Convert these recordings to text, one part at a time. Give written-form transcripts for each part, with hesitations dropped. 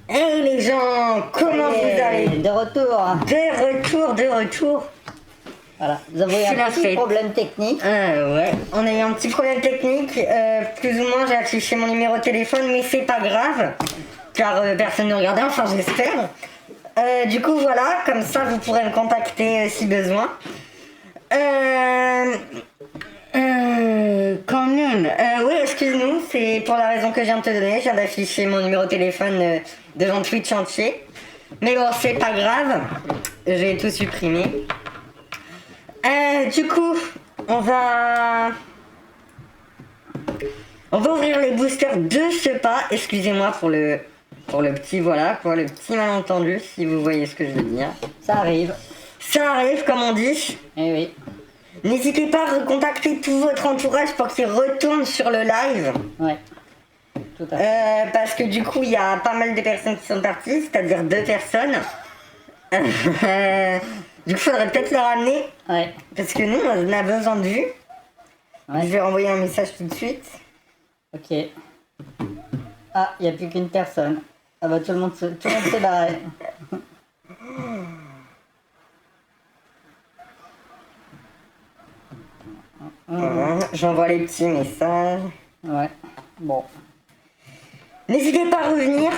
Hey les gens, comment vous allez? De retour. De retour. Voilà, vous avez un petit problème technique. Ouais, on a eu un petit problème technique. Plus ou moins, j'ai affiché mon numéro de téléphone, mais c'est pas grave, car personne ne regardait, enfin j'espère. Du coup, voilà, comme ça vous pourrez me contacter si besoin. Quand même. Oui, excuse-nous, c'est pour la raison que je viens de te donner. Je viens d'afficher mon numéro de téléphone devant Twitch entier. Mais bon, c'est pas grave. J'ai tout supprimé. Du coup, on va ouvrir les boosters de ce pas. Excusez-moi pour le petit, voilà, quoi, le petit malentendu, si vous voyez ce que je veux dire. Ça arrive. Ça arrive, comme on dit. Eh oui. N'hésitez pas à recontacter tout votre entourage pour qu'il retourne sur le live. Ouais. Tout à fait. Parce que du coup, il y a pas mal de personnes qui sont parties, c'est-à-dire 2 personnes. Du coup, faudrait peut-être les ramener. Ouais. Parce que nous, on a besoin de vues. Ouais. Je vais renvoyer un message tout de suite. Ok. Ah, il n'y a plus qu'une personne. Ah bah tout le monde s'est barré. Voilà, j'envoie les petits messages. Ouais. Bon. N'hésitez pas à revenir.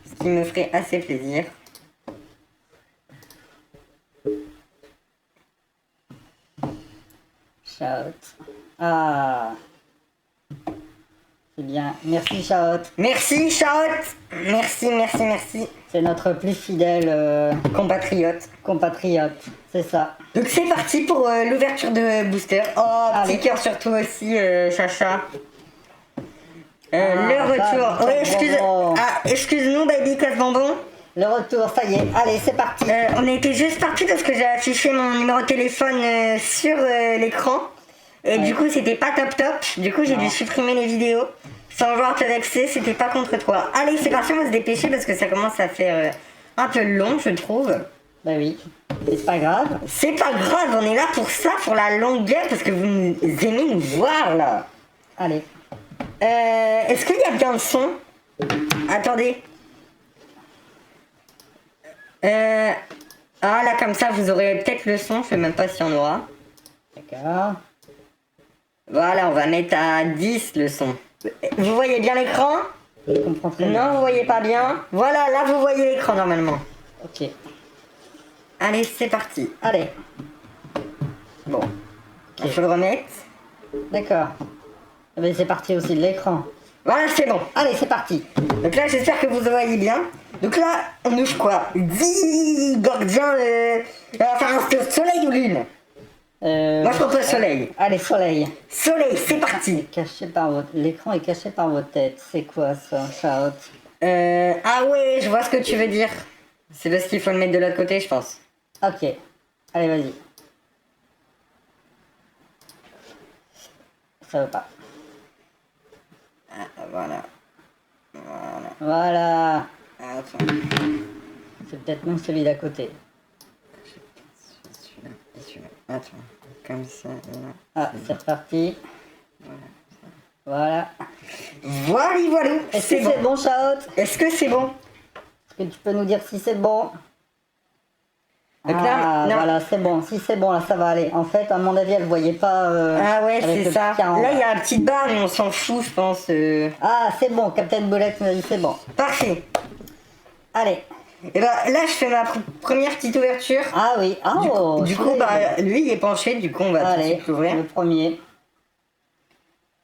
Ce qui me ferait assez plaisir. Shout. Ah. C'est bien. Merci Shout. Merci, Shout. Merci. C'est notre plus fidèle Compatriote. C'est ça. Donc c'est parti pour l'ouverture de booster. Oh, Allez. petit cœur sur toi aussi, Chacha. Le retour. bonbon. Excuse-nous, baby, casse bonbon. Le retour, ça y est. Allez, c'est parti. On était juste parti parce que j'ai affiché mon numéro de téléphone sur l'écran. Et du coup, c'était pas top. Du coup, j'ai dû supprimer les vidéos. Sans vouloir te vexer, c'était pas contre toi. Allez, c'est parti, on va se dépêcher parce que ça commence à faire un peu long, je trouve. Bah oui. Mais c'est pas grave. C'est pas grave, on est là pour ça, pour la longueur, parce que vous aimez nous voir là. Allez. Est-ce qu'il y a bien le son? Attendez. Ah là, comme ça, vous aurez peut-être le son, je sais même pas s'il y en aura. D'accord. Voilà, on va mettre à 10 le son. Vous voyez bien l'écran? Je comprends très bien. Non, vous voyez pas bien? Voilà, là, vous voyez l'écran normalement. Ok. Allez, c'est parti. Allez. Bon. Il faut le remettre. D'accord. Eh ben, c'est parti aussi de l'écran. Voilà, c'est bon. Allez, c'est parti. Donc là, j'espère que vous voyez bien. Donc là, on ouvre quoi? 10 gardiens enfin, soleil ou lune? Moi, je propose soleil. Allez, soleil. Soleil, c'est parti. Caché par votre... L'écran est caché par votre tête. C'est quoi ça, Shout? Ah ouais, je vois ce que tu veux dire. C'est parce qu'il faut le mettre de l'autre côté, je pense. Ok. Allez, vas-y. ça veut pas. Ah, voilà. Voilà. Attends. C'est peut-être même celui d'à côté. Celui-là et celui-là. Attends. Comme ça, et là. Ah, c'est reparti. Voilà. Voilà, voilà. Est-ce que c'est bon, Chaot? Est-ce que c'est bon? Est-ce que tu peux nous dire si c'est bon? Donc là, Ah, non. voilà, c'est bon. Si c'est bon, là, ça va aller. En fait, à mon avis, elle voyait pas. Ah ouais, avec c'est le ça. petit en Là, bas. il y a une petite barre, mais on s'en fout, je pense. Ah, c'est bon. Captain Bullet nous a dit c'est bon. Parfait. Allez. Et bah là, je fais ma première petite ouverture. Ah oui. Ah, oh, Du coup, celui-là, bah, lui, il est penché, du coup, on va tout de allez, suite l'ouvrir. le premier.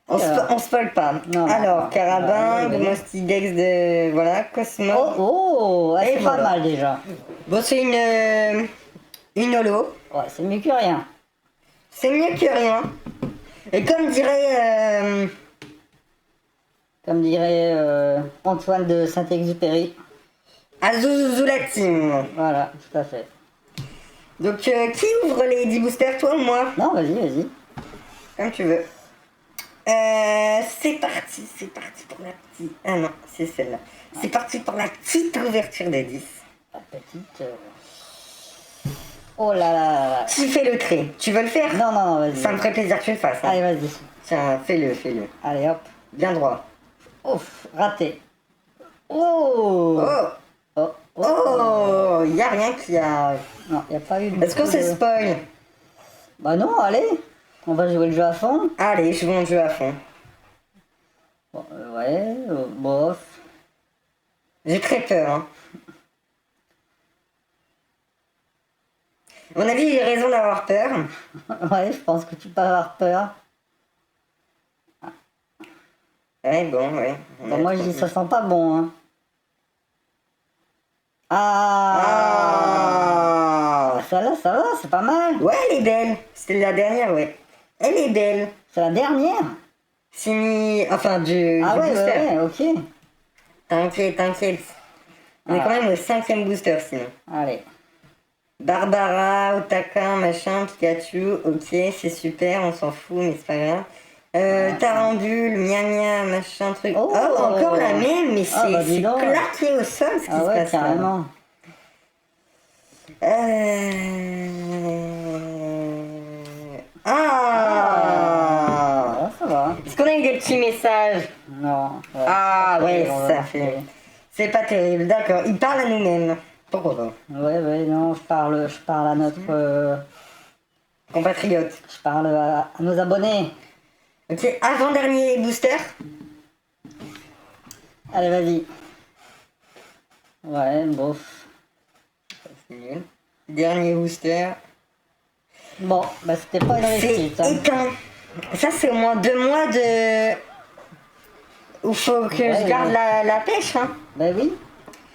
On spoil pas. Non. Alors, Carabin, Ouais, ouais. Mostidex de. Voilà, Cosmo. Oh, Et c'est voilà. pas mal déjà. Bon, c'est une holo. Ouais, c'est mieux que rien. C'est mieux que rien. Et Comme dirait Antoine de Saint-Exupéry. Azuzulatim. Voilà, tout à fait. Donc, qui ouvre les 10 boosters, toi ou moi? Non, vas-y. Comme tu veux. C'est parti pour la petite. Ah non, c'est celle-là. C'est parti pour la petite ouverture de 10. La petite. Oh là là là là. Qui fait le trait? Tu veux le faire? Non, vas-y. Ça me ferait plaisir que tu le fasses. Hein. Allez, vas-y. Tiens, fais-le. Allez, hop. Bien droit. Ouf, raté. Oh Oh, Oh y a rien qui a. Non, y a pas eu de... Est-ce que c'est spoil? Bah non, allez. On va jouer le jeu à fond. Allez, je joue mon jeu à fond. Bon, ouais, bof. J'ai très peur. Hein. À mon avis, j'ai raison d'avoir peur. Ouais, je pense que tu peux avoir peur. Ouais, bon, ouais. Bon, moi, je dis ça sent pas bon, hein. Ah, Ah Celle-là, ça va, c'est pas mal. Ouais, elle est belle. C'était la dernière, ouais. Elle est belle. C'est la dernière. Signée. Enfin, du Ah ouais, booster. ouais, ok. T'inquiète. On est Ah. quand même au 5ème booster sinon. Allez. Barbara, Otaka, machin, Pikachu, ok, c'est super, on s'en fout, mais c'est pas grave. Tarambule, Mia, machin, truc. Oh. Oh, encore la même, mais Ah, c'est bah, dis c'est donc. claqué au sol ce qui Ah se ouais, passe là. carrément. Ah Ah, ça va. Est-ce qu'on a eu des petits messages? Non. Ouais, Ah ouais, on va ça voir. fait. C'est pas terrible, d'accord. Ils parlent à nous-mêmes. Pourquoi pas? Ouais, non, je parle à notre... Compatriotes. je parle à nos abonnés. Ok, avant-dernier booster. Allez, vas-y. Ouais, bof. C'est nul. Dernier booster. Bon, bah c'était pas une C'est réussite. Hein. éteint. Ça, c'est au moins 2 mois de. Où faut que Ouais, je garde ouais. la pêche, hein. Ben oui,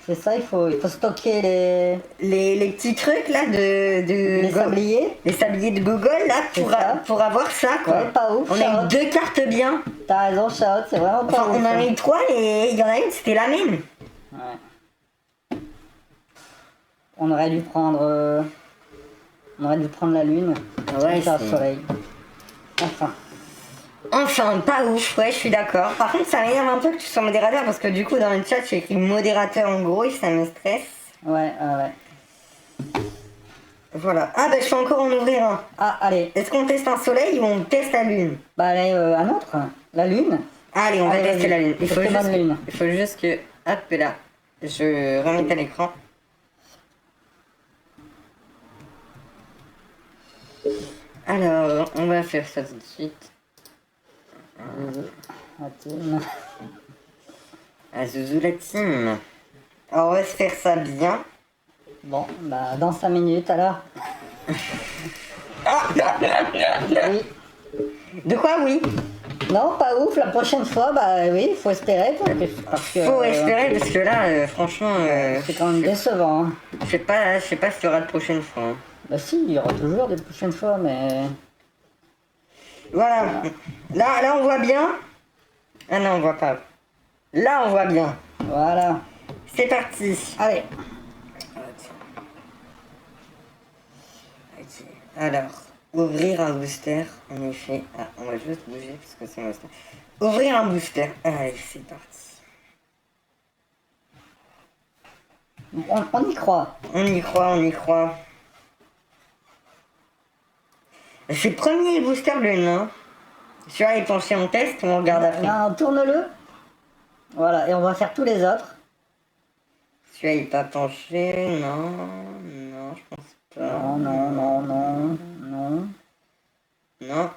c'est ça, il faut stocker Les petits trucs là les sabliers. Les sabliers de Google là C'est pour, ça. pour avoir ça quoi. Ouais, pas ouf, On a ça. eu 2 cartes bien. T'as raison, Charlotte, c'est vraiment pas Enfin, ouf, on en hein. a eu 3 et il y en a une, c'était la même. Ouais. On aurait dû prendre la lune. Ouais, Ça, le c'est- soleil. Enfin. Enfin, pas ouf, ouais, je suis d'accord. Par contre, ça m'énerve un peu que tu sois modérateur parce que du coup, dans le chat, j'ai écrit modérateur en gros et ça me stresse. Ouais. Voilà. Ah, bah, je peux encore en ouvrir un. Ah, allez. Est-ce qu'on teste un soleil ou on teste la lune? Bah, allez, un autre. La lune. Allez, on va Allez, tester vas-y. la lune. Testez la lune. Il faut juste que. Hop là. Je remets à l'écran. Alors, on va faire ça tout de suite. La team. Azuzu la team. Alors, on va se faire ça bien. Bon, bah, dans 5 minutes alors. Oui. De quoi, oui? Non, pas ouf, la prochaine fois, bah oui, faut espérer. Parce que, Faut espérer parce que là, franchement, c'est quand même décevant. Hein. je sais pas s'il y aura de prochaine fois. Hein. Bah si, il y aura toujours des prochaines fois, mais... Voilà. Là, on voit bien. Ah non, on voit pas. Là, on voit bien. Voilà. C'est parti. Allez. Ok. Alors, Ouvrir un booster, en effet. Ah, on va juste bouger parce que c'est un booster. Ouvrir un booster. Allez, c'est parti. On y croit. On y croit, on y croit. C'est le premier booster bleu, non? Celui-là est penché en test ou on regarde après? Non, tourne-le. Voilà, et on va faire tous les autres. Celui-là il est pas penché, non, non, je pense pas. Non, non, non, non, non. Non,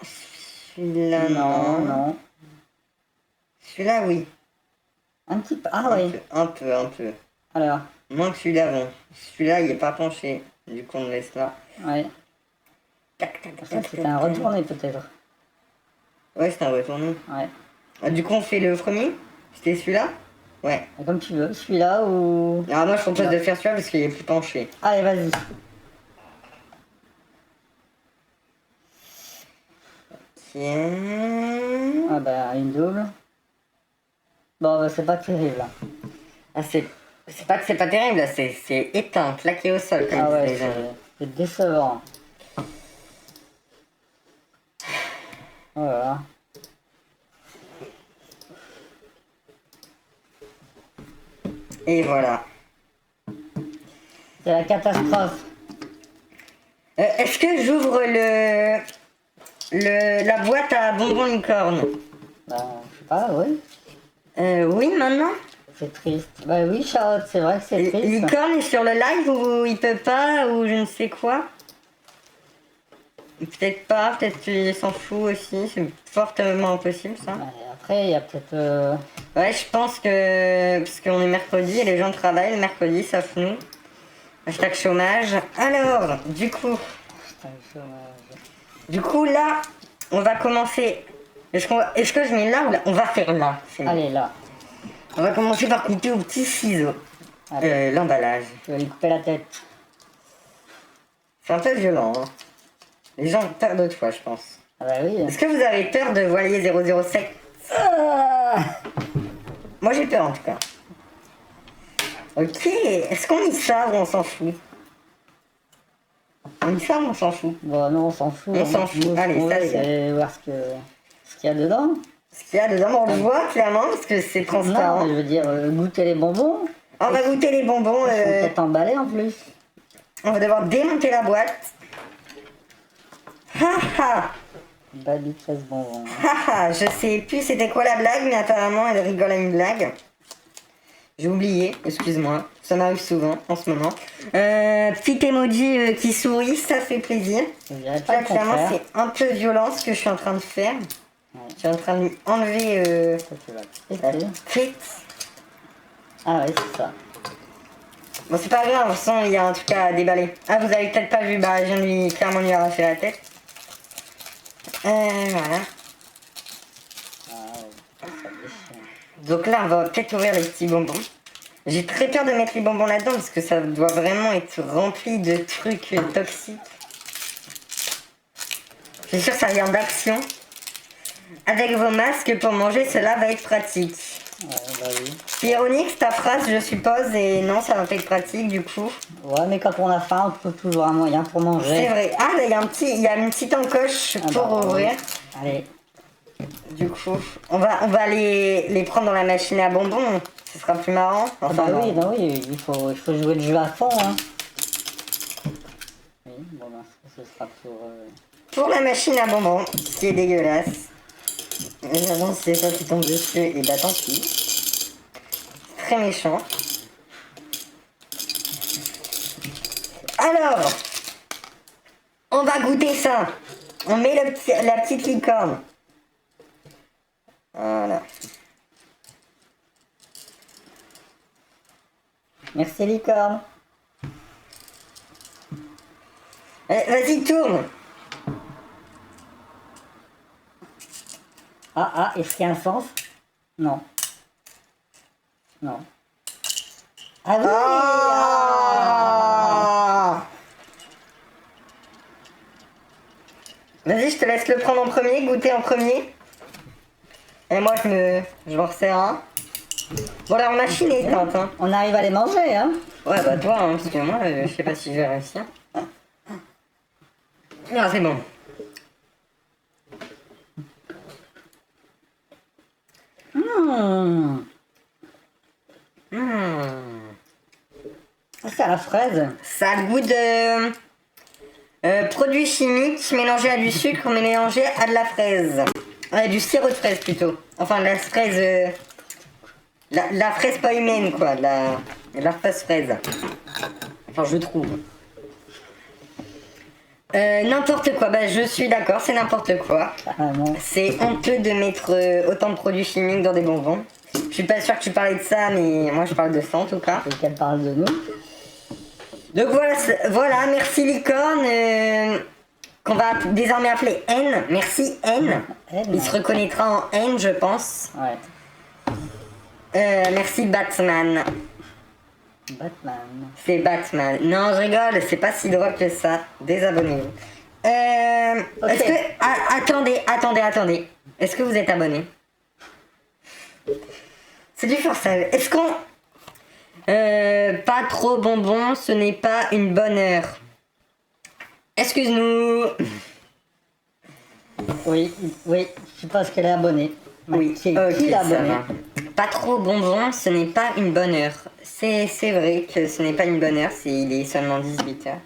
celui-là Non, non. non. Celui-là oui. Un petit peu. Ah oui. Un peu, un peu. Alors, Moins que celui d'avant. Celui-là il est pas penché. Du coup on le laisse là. ouais. Tac, tac, Ça, tac, c'était tac, un tac. retourné peut-être. Ouais, c'est un retourné. Ouais. Ah, du coup on fait le premier? C'était celui-là? Ouais. Comme tu veux. Celui-là ou. Alors moi je propose de faire celui-là parce qu'il est plus penché. Allez, vas-y. Tiens. Ah bah, une double. Bon, bah, c'est pas terrible là. Ah, c'est pas que c'est pas terrible, là, c'est éteint, claqué au sol, comme Ah ouais, disent les gens. c'est décevant. Voilà. Et voilà. C'est la catastrophe. Est-ce que j'ouvre la boîte à bonbons licorne? Bah, je sais pas, oui. Oui, maintenant. C'est triste. Bah oui, Charlotte, c'est vrai que c'est triste. Licorne est sur le live ou il peut pas, ou je ne sais quoi. Peut-être pas, peut-être qu'il s'en fout aussi, c'est fortement possible ça. Ouais, après, il y a peut-être. Ouais, je pense que. Parce qu'on est mercredi et les gens travaillent le mercredi, sauf nous. Hashtag chômage. Alors, du coup. Putain, le chômage. Du coup, là, on va commencer. Est-ce que je mets là ou là? On va faire là. c'est mieux. Allez, là. On va commencer par couper au petit ciseau. Allez. L'emballage. Je vais lui couper la tête. C'est un peu violent. Hein. Les gens ont peur de toi, je pense. Ah bah oui. Est-ce que vous avez peur de Voilier 007? Ah Moi, j'ai peur en tout cas. Ok. Est-ce qu'on dit ça ou on s'en fout? On dit ça ou on s'en fout? Bon, non, on s'en fout. On s'en fout. Nous, Allez, ce qu'on ça, veut, les gars. c'est voir ce qu'il y a dedans. Ce qu'il y a dedans, on le voit clairement parce que c'est transparent. Non, je veux dire, goûter les bonbons. On va goûter les bonbons. Ils sont peut-être emballés en plus. On va devoir démonter la boîte. Ha ha! Baby 13 bonbons. Haha, je sais plus c'était quoi la blague, mais apparemment elle rigole à une blague. J'ai oublié, excuse-moi. Ça m'arrive souvent en ce moment. Petit emoji qui sourit, ça fait plaisir. Je dirais pas Là, le clairement, contraire. c'est un peu violent ce que je suis en train de faire. Je suis en train de lui enlever Ça, tu vas le la péter. tête. Ah ouais, c'est ça. Bon, c'est pas grave, de il y a un truc à déballer. Ah, vous avez peut-être pas vu, bah, je viens de lui clairement lui arracher la tête. Voilà. Ah ouais, ça déchire. Donc là, on va peut-être ouvrir les petits bonbons. J'ai très peur de mettre les bonbons là-dedans parce que ça doit vraiment être rempli de trucs toxiques. Je suis sûre que ça vient d'Action. Avec vos masques pour manger, cela va être pratique. Ouais, bah oui. C'est ironique ta phrase, je suppose, et non, ça va pas être pratique du coup. Ouais, mais quand on a faim, on trouve toujours un moyen pour C'est manger. vrai. Ah, là, il y a une petite encoche Ah pour bah, ouvrir. oui. Allez. Du coup, on va les prendre dans la machine à bonbons. Ce sera plus marrant. Ah Enfin, bah non. oui, bah oui, il faut jouer le jeu à fond. Hein. Oui, bon bah, ce sera pour... Pour la machine à bonbons, ce qui est dégueulasse. Évidemment, c'est ça qui tombe dessus, et bah tant pis. Très méchant. Alors, on va goûter ça. On met la petite licorne. Voilà. Merci licorne. Vas-y, tourne. Ah, est-ce qu'il y a un sens? Non. Non. Ah oui! Ah Vas-y, je te laisse le prendre en premier, goûter en premier. Et moi, je m'en resserre un. Bon, la machine est éteinte, hein. On arrive à les manger, hein? Ouais, bah toi, hein, parce que moi, je sais pas si je vais réussir. Non, c'est bon. C'est à la fraise. Ça a le goût de produits chimiques mélangés à du sucre mélangé à de la fraise. Ouais, du sirop de fraise plutôt. Enfin, la fraise... la fraise pas humaine, quoi. La fraise. Enfin, je trouve. N'importe quoi, bah je suis d'accord, c'est n'importe quoi. Carrément. C'est honteux de mettre autant de produits chimiques dans des bonbons. Je suis pas sûre que tu parlais de ça, mais moi je parle de ça en tout cas. Et qu'elle parle de nous. Donc voilà, merci Licorne, qu'on va désormais appeler N. Merci N. N. Il se reconnaîtra en N, je pense. Ouais. Merci Batman. Batman. C'est Batman. Non, je rigole, c'est pas si drôle que ça. Désabonnez-vous. Ok. Est-ce que... attendez. Est-ce que vous êtes abonné? C'est du forçage. Est-ce qu'on... pas trop bonbon, ce n'est pas une bonne heure. Excuse-nous. Oui, je suppose qu'elle est abonnée. Oui, Qui ok, est ça abonné? va. Pas trop bonbon, ce n'est pas une bonne heure. C'est vrai que ce n'est pas une bonne heure, il est seulement 18h.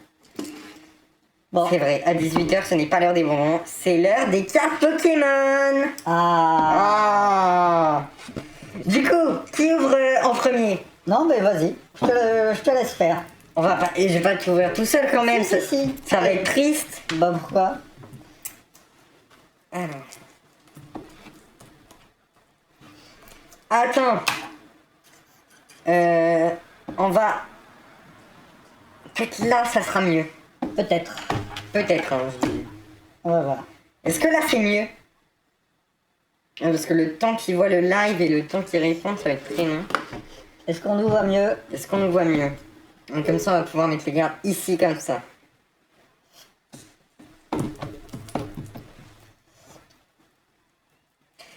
Bon. C'est vrai, à 18h, ce n'est pas l'heure des bonbons, c'est l'heure des cartes Pokémon. Ah. Du coup, qui ouvre en premier? Non, mais vas-y, je te laisse faire. On va pas, et je vais pas tout ouvrir tout seul quand même, Si. ça va être triste. Bah pourquoi? Alors. Attends. On va... Peut-être là, ça sera mieux. Peut-être. Peut-être, hein, je dis. On va voir. Est-ce que là, c'est mieux? Parce que le temps qu'il voit le live et le temps qu'il répond, ça va être très long. Est-ce qu'on nous voit mieux? Est-ce qu'on nous voit mieux? Donc comme ça, on va pouvoir mettre les gardes ici, comme ça.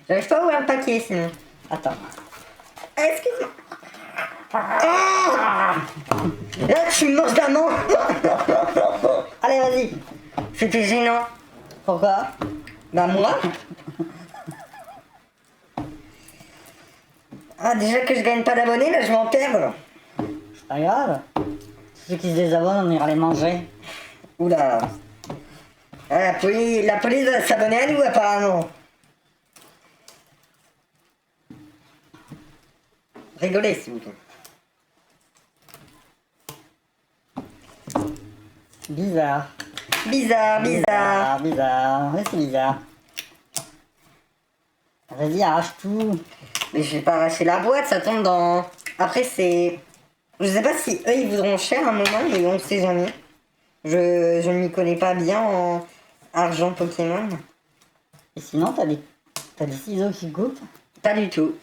J'arrive pas à ouvrir le paquet, sinon. Attends. Excuse-moi. Ah, là, tu me manges la main. Allez, vas-y. C'était gênant. Pourquoi? Bah moi. Ah, déjà que je gagne pas d'abonnés, là, je m'en perds. C'est pas grave. Ceux qui se désabonnent, on ira les manger. Oula. Ah, la police va s'abonner à nous, apparemment. Rigolez, s'il vous plaît. Bizarre. Bizarre. Bizarre. Ouais, c'est bizarre. Vas-y, arrache tout. Mais je vais pas arracher la boîte, ça tombe dans... Après, c'est... Je sais pas si eux, ils voudront cher un moment, mais on sait jamais. Je ne m'y connais pas bien en argent Pokémon. Et sinon, t'as des ciseaux qui coupent? Pas du tout.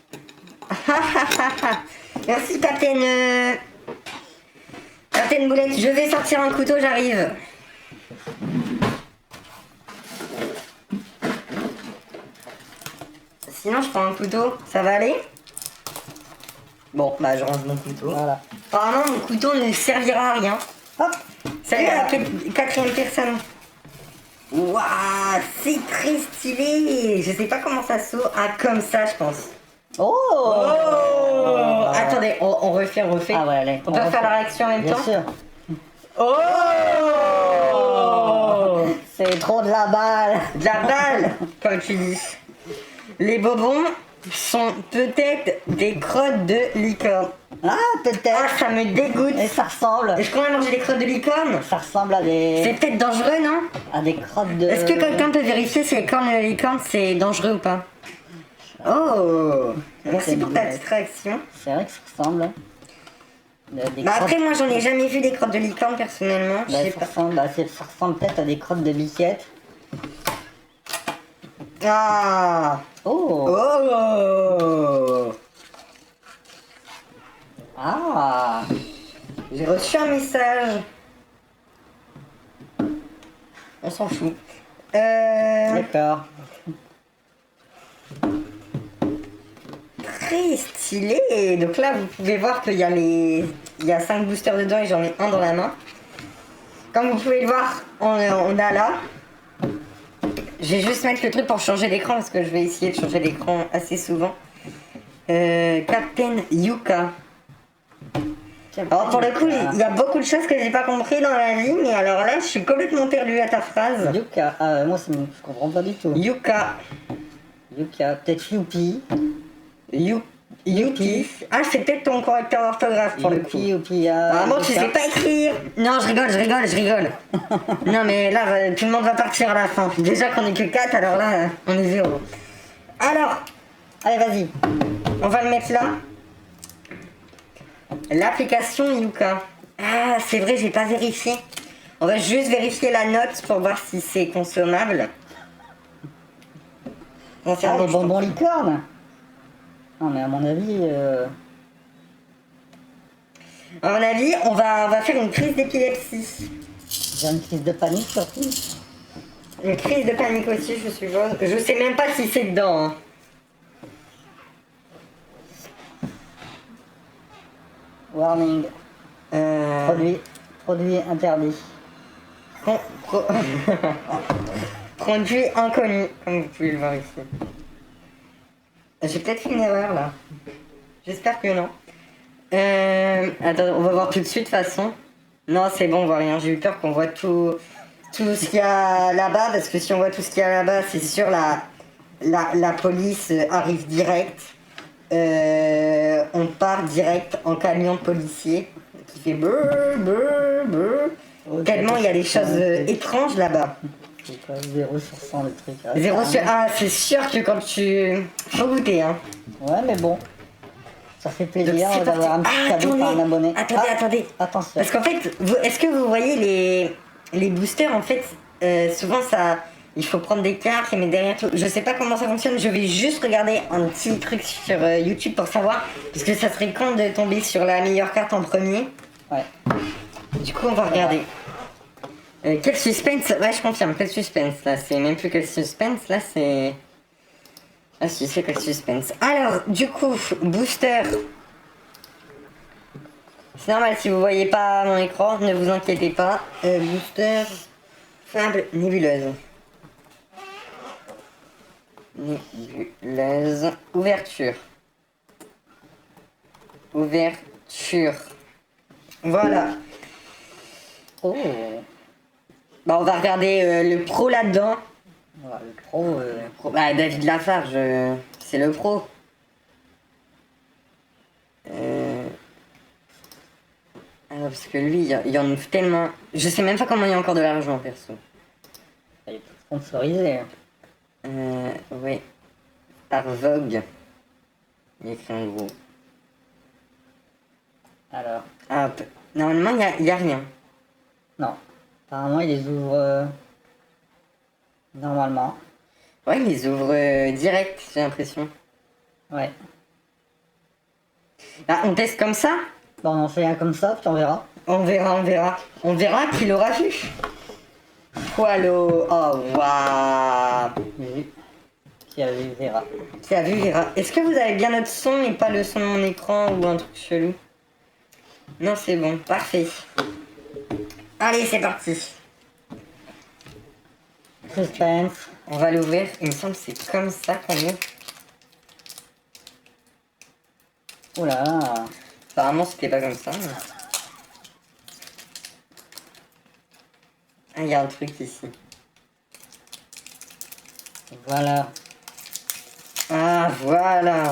Merci, Captain... Captain Boulette. Je vais sortir un couteau, j'arrive. Sinon, je prends un couteau. Ça va aller? Bon, bah je range mon couteau. Voilà. Apparemment, mon couteau ne servira à rien. Hop. Salut à la quatrième personne. Waouh, c'est très stylé. Je sais pas comment ça saute. Ah, comme ça, je pense. Oh, Attendez, on refait. Ah ouais, allez. On peut faire la réaction en même Bien temps? sûr. Oh, C'est trop de la balle. de la balle, comme tu dis. Les bonbons sont peut-être des crottes de licorne. Ah, peut-être. Ah, ça me dégoûte. Et ça ressemble. Est-ce qu'on a mangé des crottes de licorne? Ça ressemble à C'est des peut-être dangereux, non? crottes de... Est-ce que quelqu'un peut vérifier si les cornes de licorne c'est dangereux ou pas? Oh, merci pour ta petite réaction. C'est vrai que ça ressemble. Hein. Des Bah crottes- après moi j'en ai jamais vu des crottes de licorne personnellement, je Bah, sais ça pas. ressemble, ça ressemble peut-être à des crottes de biquette. Ah. Oh. Oh. Ah. J'ai reçu un message. On s'en fout. D'accord. Très stylé. Donc là vous pouvez voir qu'il y a il y a 5 boosters dedans et j'en ai un dans la main. Comme vous pouvez le voir, on a là. Je vais juste mettre le truc pour changer d'écran parce que je vais essayer de changer d'écran assez souvent. Captain Yuka. Alors pour le coup, il y a beaucoup de choses que j'ai pas compris dans la vie, mais alors là, je suis complètement perdue à ta phrase. Yuka, moi je comprends pas du tout. Yuka. Yuka, peut-être Youpi. Yuki. Ah, c'est peut-être ton correcteur d'orthographe pour le coup. Youpi, Ah bon, tu sais pas écrire. Non, je rigole. Non, mais là, tout le monde va partir à la fin. Déjà qu'on est que 4, alors là, on est 0. Alors, allez, vas-y. On va le mettre là. L'application Yuka. Ah, c'est vrai, j'ai pas vérifié. On va juste vérifier la note pour voir si c'est consommable. Ah, les bonbons licorne. Non, mais à mon avis... À mon avis, on va faire une crise d'épilepsie. J'ai une crise de panique surtout. Une crise de panique aussi, je suppose. Je sais même pas si c'est dedans. Hein. Warning. Produit interdit. Produit inconnu, comme vous pouvez le voir ici. J'ai peut-être fait une erreur là. J'espère que non. Attends, on va voir tout de suite de toute façon. Non, c'est bon, on voit rien. J'ai eu peur qu'on voit tout ce qu'il y a là-bas, parce que si on voit tout ce qu'il y a là-bas, c'est sûr la police arrive direct. On part direct en camion de policier qui fait brrr, brrr, brrr. Tellement il y a des choses étranges là-bas. C'est quoi, 0 sur 100 le truc. 0 sur... Ah, c'est sûr que quand tu... Faut goûter, hein. Ouais, mais bon. Ça fait plaisir Donc, c'est d'avoir un parti. petit cadeau par un abonné. Attendez. Attention. Parce qu'en fait, est-ce que vous voyez les boosters, en fait, souvent ça... Il faut prendre des cartes, les mettre derrière tout. Je sais pas comment ça fonctionne, je vais juste regarder un petit truc sur YouTube pour savoir. Parce que ça serait con de tomber sur la meilleure carte en premier. Ouais. Du coup, on va regarder. Quel suspense. Ouais, je confirme, quel suspense. Là, c'est même plus quel suspense, là, c'est... Ah si, c'est quel suspense. Alors, du coup, booster. C'est normal si vous voyez pas mon écran, ne vous inquiétez pas. Booster, faible, nébuleuse. Nébuleuse. Ouverture. Voilà. Oh. Bah, on va regarder le pro là-dedans. Voilà, le pro... Bah, David Lafarge, c'est le pro. Alors, parce que lui, il y en a tellement... Je sais même pas comment il y a encore de l'argent, perso. Il est sponsorisé. Oui. Par Vogue. Il y a écrit en gros. Alors... Ah, normalement, il y a rien. Non. Apparemment, il les ouvre... Normalement. Ouais, il les ouvre direct, j'ai l'impression. Ouais. Ah, on teste comme ça? Bon, on en fait un comme ça, puis on verra. On verra. On verra qui l'aura vu. Poilo. Oh, waouh. Qui a vu, verra. Qui a vu, verra. Est-ce que vous avez bien notre son et pas le son de mon écran ou un truc chelou? Non, c'est bon. Parfait. Allez, c'est parti. Suspense. On va l'ouvrir. Il me semble que c'est comme ça qu'on ouvre. Oula. Apparemment, c'était pas comme ça. Mais... Ah, il y a un truc ici. Voilà. Ah, voilà.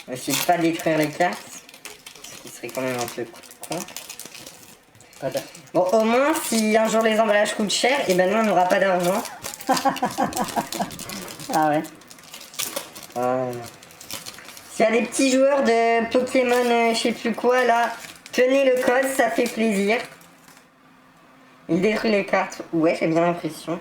On va essayer de pas détruire les cartes. Ce qui serait quand même un peu con. Bon, au moins, si un jour les emballages coûtent cher, et ben nous, on n'aura pas d'argent. Ah ouais. S'il y a des petits joueurs de Pokémon, je sais plus quoi, là, tenez le code, ça fait plaisir. Il détruit les cartes. Ouais, j'ai bien l'impression.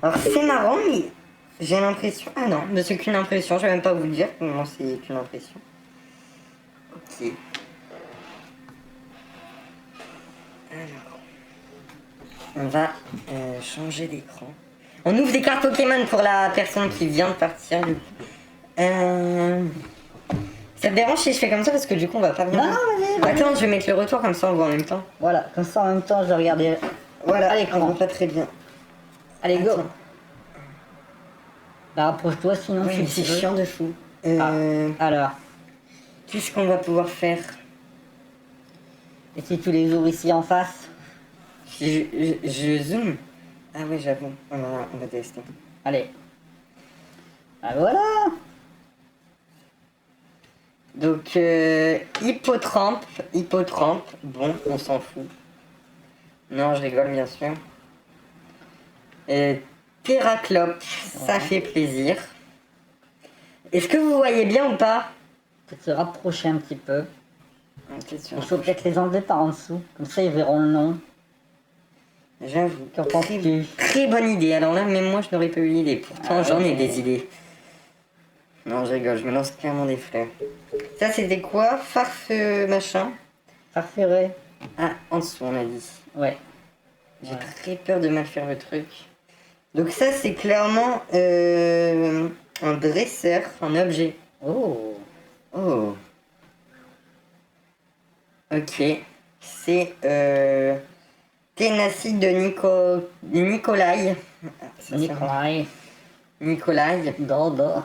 Alors, c'est marrant, mais j'ai l'impression... Ah non, mais c'est qu'une impression, je vais même pas vous le dire, comment c'est qu'une impression. Ok. Alors, on va changer d'écran. On ouvre des cartes Pokémon pour la personne qui vient de partir, du coup. Ça te dérange si je fais comme ça parce que du coup on va pas bien. Non, vas-y. Attends, je vais mettre le retour comme ça on voit en même temps. Voilà, comme ça en même temps, je vais regarder. Voilà, Allez, on voit pas très bien. Allez, go. Attends. Bah, rapproche-toi sinon Ouais, mais si c'est tu veux. chiant de fou. Alors, Qu'est-ce qu'on va pouvoir faire? et si tu les ouvres ici en face? Si je zoome. Ah ouais, j'avoue. On va tester. Allez. Ah voilà. Donc, hippotrampe. Bon, on s'en fout. Non, je rigole, bien sûr. Terraclope, ça fait plaisir. Est-ce que vous voyez bien ou pas? Peut-être se rapprocher un petit peu. Peut-être sur Il faut peut-être les enlever par en dessous. Comme ça, ils verront le nom. J'avoue. Qu'en penses-tu? Très bonne idée. Alors là, même moi, je n'aurais pas eu l'idée. Pourtant, j'en ai des idées. Non, je rigole, je me lance clairement des fleurs. Ça, c'était quoi? Farfeux machin. Farfuré. Ah, en dessous, on a dit. Ouais. J'ai très peur de mal faire le truc. Donc ça, c'est clairement un dresseur, un objet. Oh. Oh. Ok. C'est Ténacide de Nicolai. Ça, Nikolai. Nicolai. Dodo.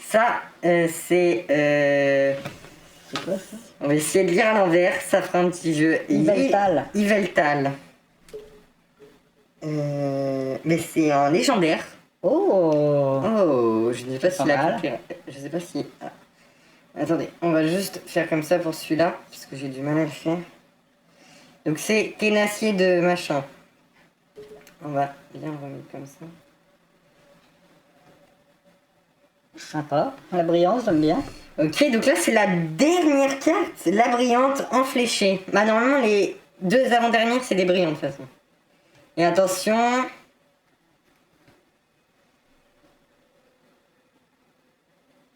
Ça, c'est... C'est quoi ça? On va essayer de lire à l'envers, ça fera un petit jeu. Yveltal. Yveltal. Mais c'est un légendaire. Oh. Oh, je ne sais pas si Pas la mal. coupure... Je sais pas si... Ah. Attendez, on va juste faire comme ça pour celui-là, parce que j'ai du mal à le faire. Donc c'est Ténacier de machin. On va bien remettre comme ça. Sympa. La brillance, j'aime bien. Ok, donc là c'est la dernière carte, la brillante en fléché. Bah normalement les deux avant-dernières c'est des brillantes de toute façon. Et attention...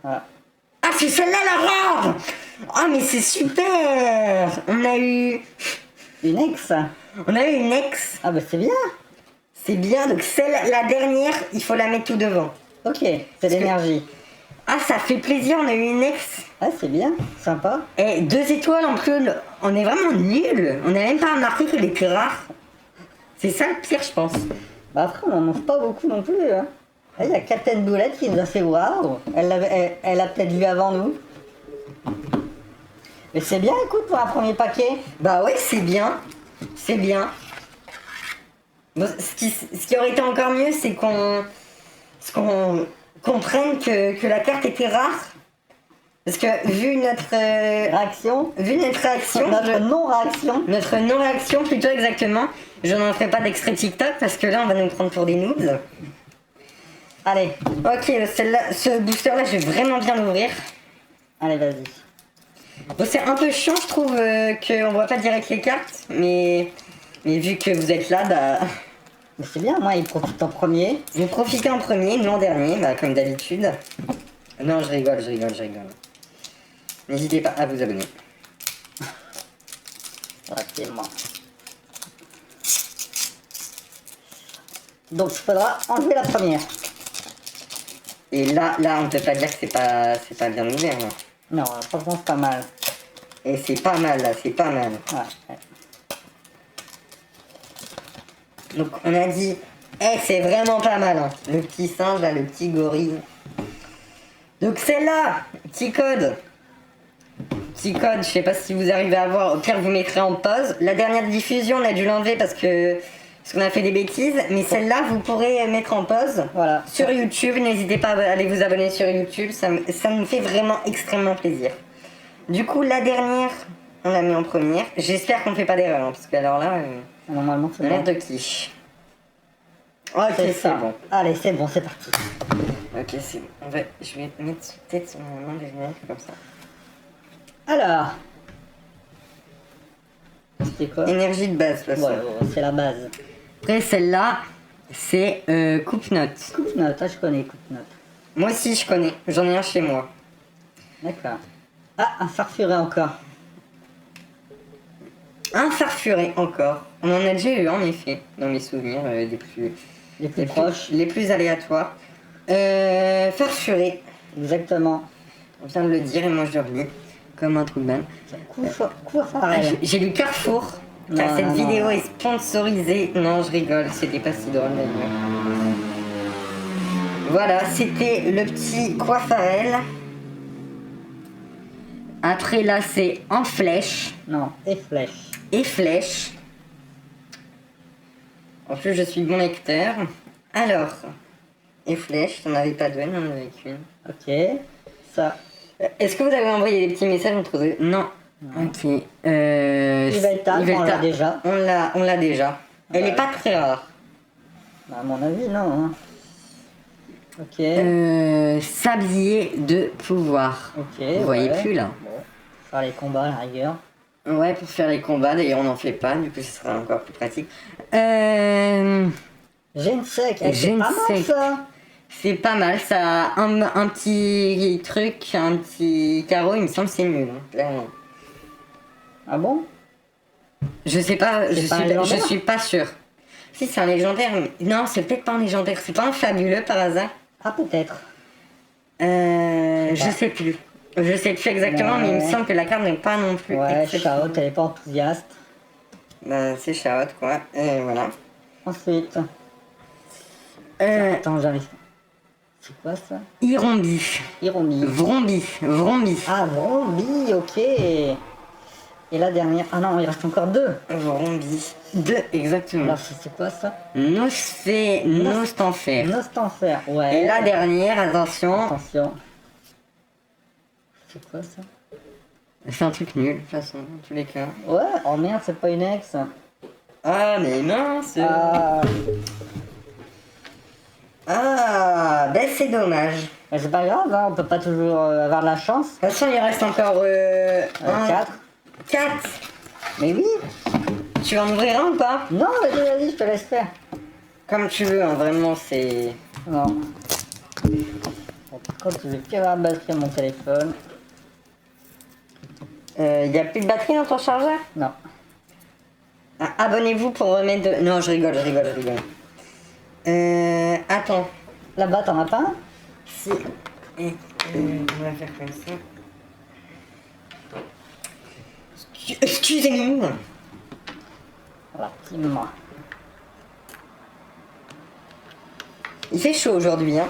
Ah. Ah, c'est celle-là la robe! Ah, mais c'est super! On a eu Une ex. une ex. Ah bah c'est bien. C'est bien, donc celle, la dernière, il faut la mettre tout devant. Ok, c'est l'énergie. Ah, ça fait plaisir, on a eu une ex. Ah c'est bien, sympa. Et 2 étoiles en plus, on est vraiment nuls. On n'a même pas remarqué qu'elle était rare. C'est ça le pire, je pense. Bah après on n'en mange pas beaucoup non plus. Hein. Il y a Captain Boulette qui nous a fait waouh. Elle a peut-être vu avant nous. Mais c'est bien, écoute, pour un premier paquet. Bah ouais, c'est bien. C'est bien. Bon, ce qui aurait été encore mieux, c'est qu'on comprenne que la carte était rare. Parce que vu notre Réaction. Notre non-réaction. notre non-réaction plutôt exactement, je n'en ferai pas d'extrait TikTok parce que là on va nous prendre pour des noobs. Allez, Ok, celle-là, ce booster-là, je vais vraiment bien l'ouvrir. allez vas-y. Bon, c'est un peu chiant, je trouve, qu'on voit pas direct les cartes, mais vu que vous êtes là, bah, Mais c'est bien, moi il profite en premier. vous profitez en premier, nous en dernier, bah, comme d'habitude. Non, je rigole. N'hésitez pas à vous abonner. Rapidement. Donc il faudra enlever la première. Et là, on peut pas dire que c'est pas bien ouvert, là. Non, franchement c'est pas mal. Et c'est pas mal, là, c'est pas mal. Ouais. Donc, on a dit, c'est vraiment pas mal, hein. Le petit singe, là, le petit gorille. Donc, celle-là, petit code. Je sais pas si vous arrivez à voir, au pire, vous mettrez en pause. La dernière diffusion, on a dû l'enlever parce qu'on a fait des bêtises, mais celle-là, vous pourrez mettre en pause. Voilà. Sur YouTube, n'hésitez pas à aller vous abonner sur YouTube, ça me fait vraiment extrêmement plaisir. Du coup, la dernière, on la met en première. J'espère qu'on fait pas d'erreur, hein, parce que alors là, Normalement c'est on a l'air bon. de quiche. Ok, C'est c'est ça. bon. Allez, c'est bon, c'est parti. Ok, c'est bon. Je vais mettre peut-être sur mon main des lunettes, comme ça. Alors. C'était quoi? Énergie de base, de toute façon. Ouais, c'est la base. Après, celle-là, c'est coupe-notes. Coupe-note, je connais coupe-note. Moi aussi, je connais. J'en ai un chez moi. D'accord. Ah, un farfuré encore. Un farfuré encore. On en a déjà eu, en effet, dans mes souvenirs Les plus proches. les plus aléatoires. Farfuré. Exactement. On vient de le dire et moi je le relis. Comme un trou de balle. Courfarel. J'ai lu Carrefour. car Non, cette non, vidéo non. est sponsorisée. Non, je rigole, c'était pas si drôle d'ailleurs. Voilà, c'était le petit coiffarel. Après là, c'est en flèche Non, et flèche. et flèche. En plus, je suis bon lecteur. Alors, et flèche, t'en avais pas deux, il en avait qu'une. Ok. Ça. Est-ce que vous avez envoyé des petits messages entre eux? Non. Ok. Yveltal, on l'a déjà. On l'a déjà. Elle est pas très rare. Bah, à mon avis, non. Hein. Ok. Sablier de pouvoir. Ok. Vous voyez ouais. plus là. Bon. Faire les combats à la rigueur. Ouais, pour faire les combats, d'ailleurs on n'en fait pas, du coup ce sera encore plus pratique. Gensec, c'est Gensec. pas mal ça. C'est pas mal, ça a un petit truc, un petit carreau, il me semble que c'est nul, hein, clairement. Ah bon? Je sais pas, C'est pas un légendaire? je suis pas sûre. Si c'est un légendaire, mais non, c'est peut-être pas un légendaire, c'est pas un fabuleux par hasard. Ah peut-être. Je sais plus. Je sais plus exactement, mais il me Ouais. semble que la carte n'est pas non plus. Ouais, exceptionnelle. Chaot, elle est pas enthousiaste. Bah, c'est Chaot, quoi. Et voilà. Ensuite. Euh, Attends, j'arrive. C'est quoi ça? Irombi. Hiromi. Vrombi. Ah, Vrombi, ok. Et la dernière. Ah non, il reste encore deux. Vrombi. Deux, exactement. Alors, c'est quoi ça? Nostanfer. Nostanfer, ouais. Et la dernière, attention. Attention. C'est quoi ça? C'est un truc nul, de toute façon, dans tous les cas. Ouais, oh merde, c'est pas une ex. Ah, mais mince. Ah, Ben c'est dommage. mais c'est pas grave, hein, on peut pas toujours avoir de la chance. De toute façon, il reste encore 4. 4. Mais oui. Tu vas en ouvrir un ou pas? Non, vas-y, je te laisse faire. Comme tu veux, hein, vraiment, c'est... Non. Bon, par contre, je vais plus avoir la batterie à mon téléphone. Y a plus de batterie dans ton chargeur? Non. Ah, abonnez-vous pour remettre de... Non, je rigole. Attends. Là-bas, t'en as pas un? Si. Et, on va faire comme ça. Excusez-nous. Voilà, dis-moi. Il fait chaud aujourd'hui, hein.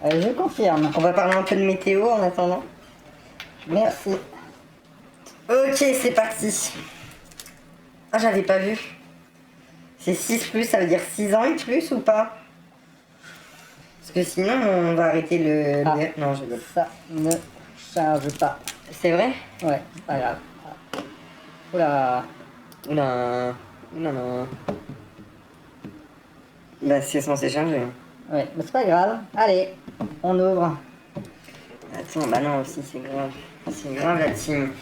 Je confirme. On va parler un peu de météo en attendant. Merci. Ok, c'est parti. Ah, j'avais pas vu. C'est 6 plus, ça veut dire 6 ans et plus ou pas? Parce que sinon, on va arrêter le... Ah. Non, je rigole. Ça ne charge pas. C'est vrai? Ouais, c'est pas grave. Oula. Oula. Non. Bah, c'est censé charger. Ouais, mais c'est pas grave. Allez, on ouvre. Attends, bah non, aussi, c'est grave. C'est grave, la team.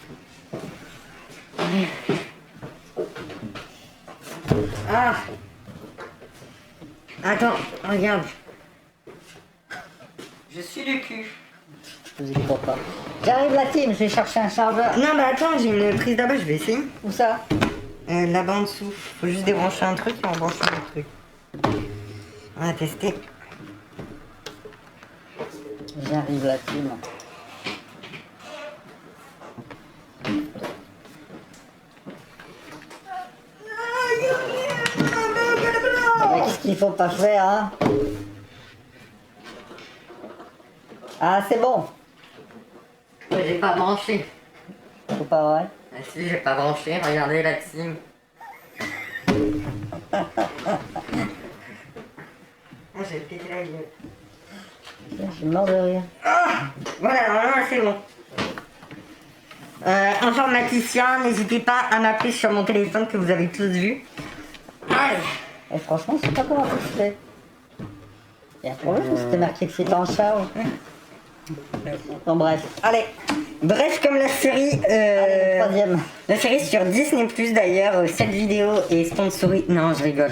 Ah! Attends, regarde. Je suis le cul. Je vous y crois pas. J'arrive la team, je vais chercher un chargeur. Non, mais attends, j'ai une prise là-bas, je vais essayer. Où ça? Là-bas en dessous. Faut juste débrancher un truc et on branche un autre truc. On va tester. J'arrive la team. Mais qu'est-ce qu'il faut pas faire, hein? Ah, c'est bon. J'ai pas branché. C'est pas vrai. Ah si, j'ai pas branché, regardez la team. Ah, j'ai pété la gueule. Je suis mort de rire. Voilà, normalement c'est bon. Informaticien, n'hésitez pas à m'appeler sur mon téléphone que vous avez tous vu. Allez. Et franchement, je sais pas comment ça se fait. Et après, c'était marqué que c'était en charge. Bon, bref. Allez. Bref, comme la série... Allez, le troisième. La série sur Disney+, d'ailleurs, cette vidéo est sponsorisée... Non, je rigole.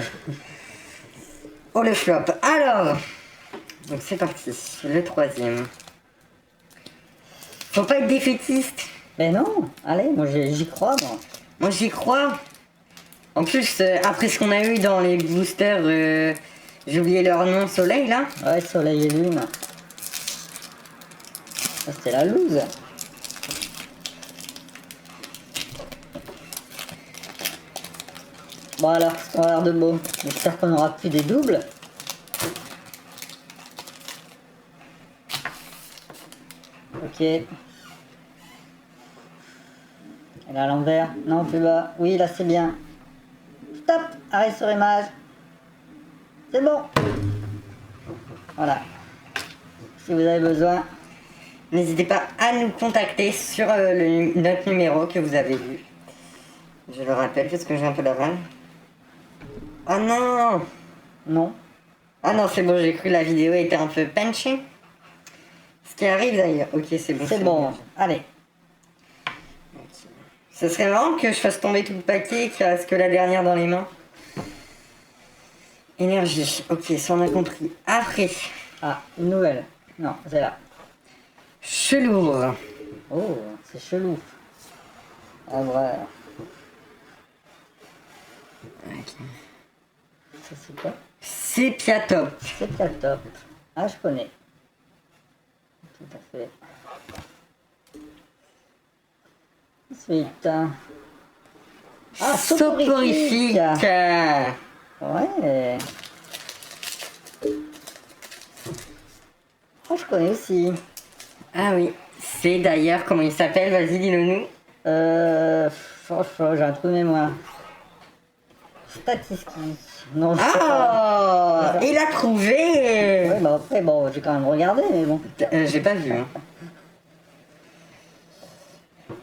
Oh, le flop. Alors... Donc c'est parti, le troisième. Faut pas être défaitiste. Mais non, allez, moi j'y crois, moi. Moi j'y crois. En plus, après ce qu'on a eu dans les boosters, j'ai oublié leur nom, Soleil là. Ouais, soleil et lune. Ça, c'était la loose. Bon alors, qu'est-ce qu'on va avoir de beau? J'espère qu'on n'aura plus des doubles. Ok. Et là à l'envers. Non, plus bas. Oui, là c'est bien. Stop. Arrêt sur image. C'est bon. Voilà. Si vous avez besoin. N'hésitez pas à nous contacter sur notre numéro que vous avez vu. Je le rappelle parce que j'ai un peu la rame. Oh non! Non. Ah non, c'est bon, j'ai cru que la vidéo était un peu punchy. Ce qui arrive d'ailleurs. Ok, c'est bon. C'est bon. Allez. Ce serait marrant que je fasse tomber tout le paquet et qu'il reste que la dernière dans les mains. Énergie. Ok, ça on a compris. Après. Ah, une nouvelle. Non, c'est là. Chelour. Oh, c'est chelou. Ah, voilà. Ça c'est quoi? Sépia top. C'est pas top. Ah, je connais. Tout à fait. Ensuite. Ah, Soporifique. Ouais. Oh, je connais aussi. Ah oui. C'est d'ailleurs, comment il s'appelle? Vas-y, dis-le nous. Franchement, j'ai un trou de mémoire. Statistique. Non, je sais pas. Ah, il a trouvé. Ouais, bah après, bon, j'ai quand même regardé, mais bon. J'ai pas vu. Hein.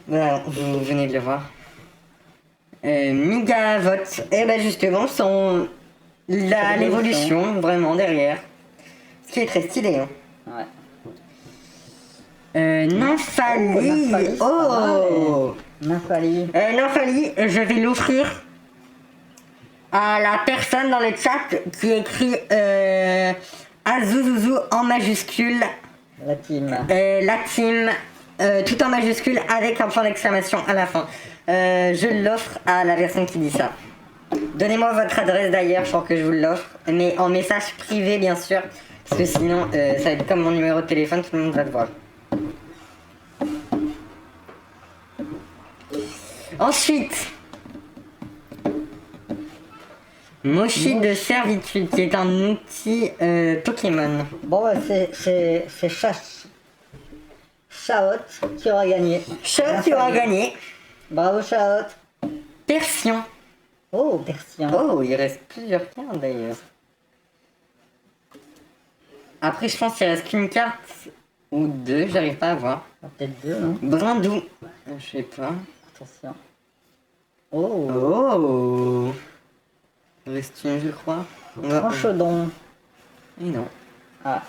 Voilà, vous venez de le voir. Migavote. Et ben justement, sont l'évolution vraiment derrière. Ce qui est très stylé. Hein. Ouais. Nymphalie. Oh, Nymphalie. Nymphalie, je vais l'offrir à la personne dans le chat qui écrit Azuzuzu en majuscule. La team. La team, tout en majuscule avec un point d'exclamation à la fin. Je l'offre à la personne qui dit ça. Donnez-moi votre adresse d'ailleurs pour que je vous l'offre, mais en message privé bien sûr, parce que sinon ça va être comme mon numéro de téléphone, tout le monde va le voir. Ensuite, Mochi de servitude, qui est un outil Pokémon. Bon, bah, c'est Chaot qui aura gagné. Chat, tu auras gagné. Bravo, Chaot. Persion. Oh, Persian. Oh, il reste plusieurs cartes d'ailleurs. Après, je pense qu'il reste qu'une carte ou deux, j'arrive pas à voir. Peut-être deux, non? Brindou. Je sais pas. Attention. Oh, Oh. Il reste une, je crois. Tranchodon. Et non. Ah,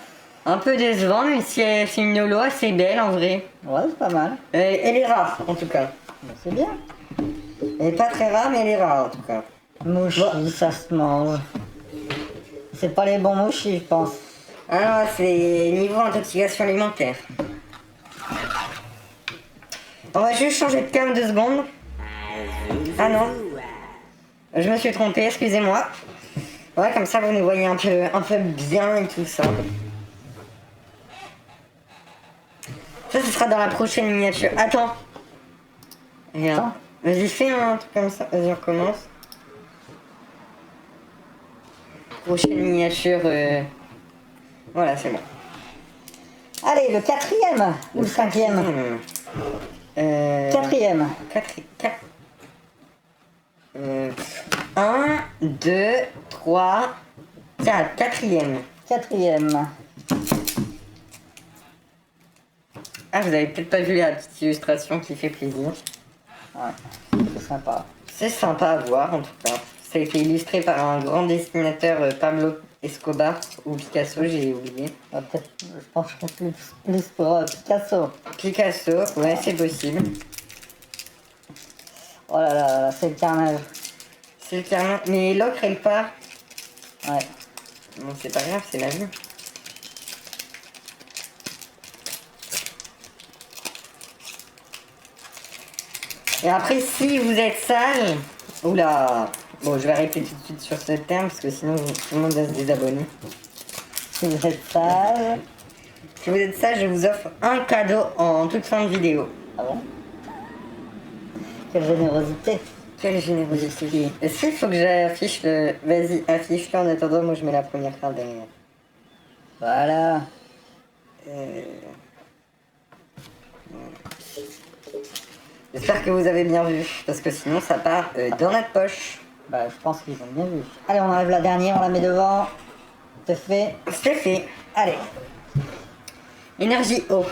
Un peu décevant, mais c'est une holo assez belle en vrai. ouais, c'est pas mal. Elle est rare en tout cas. Bah, c'est bien. Elle est pas très rare, mais elle est rare en tout cas. Mouchi, ça se mange. C'est pas les bons mouchis, je pense. Ah non, c'est niveau intoxication alimentaire. On va juste changer de cam 2 secondes. Ah non. Je me suis trompée, excusez-moi. Ouais, comme ça vous nous voyez un peu bien et tout ça. Ça, ce sera dans la prochaine miniature. Attends. Regarde. Vas-y, fais un truc comme ça. Vas-y, on recommence. Prochaine miniature. Voilà, c'est bon. Allez, le quatrième ou le cinquième? Quatrième. 1, 2, 3, 4. Quatrième. Quatrième. Ah, vous avez peut-être pas vu la petite illustration qui fait plaisir. Ouais, c'est sympa. C'est sympa à voir en tout cas. Ça a été illustré par un grand dessinateur, Pablo Escobar ou Picasso, j'ai oublié. Peut-être, je pense que plus pour Picasso. Picasso, ouais, c'est possible. Oh là là, c'est le carnage. C'est le carnet. Mais l'ocre, elle part. Ouais. Bon, c'est pas grave, c'est la vie. Et après, si vous êtes sage... Oula. Bon, je vais arrêter tout de suite sur ce terme, parce que sinon, tout le monde va se désabonner. Si vous êtes sage. Si vous êtes sage, je vous offre un cadeau en toute fin de vidéo. Ah bon? Quelle générosité. Quelle générosité. Est-ce qu'il faut que j'affiche le... Vas-y, affiche-le en attendant, moi je mets la première carte derrière. Voilà. J'espère que vous avez bien vu, parce que sinon ça part dans notre poche. Bah, je pense qu'ils ont bien vu. Allez, on enlève la dernière, on la met devant. C'est fait. C'est fait. Allez. Énergie eau.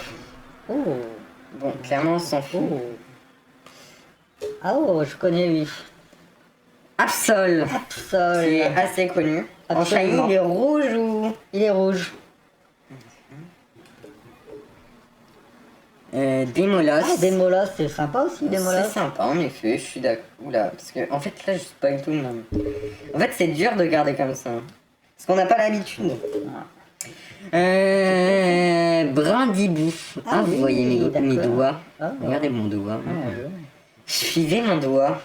Oh. Bon, clairement on s'en fout. Ah oh, je connais lui. Absol. Absol. C'est assez connu. En shiny, Absolument. il est rouge ou... Il est rouge. Démolos. Ah, Démolos, c'est sympa aussi, Démolos. C'est sympa en effet, je suis d'accord. Oula, parce que en fait là je spoil tout le monde. En fait c'est dur de garder comme ça. Parce qu'on n'a pas l'habitude. Brindibou. Ah, vous oui, voyez mes d'accord. doigts. Ah, Regardez mon doigt. Ah, oui. Suivez mon doigt.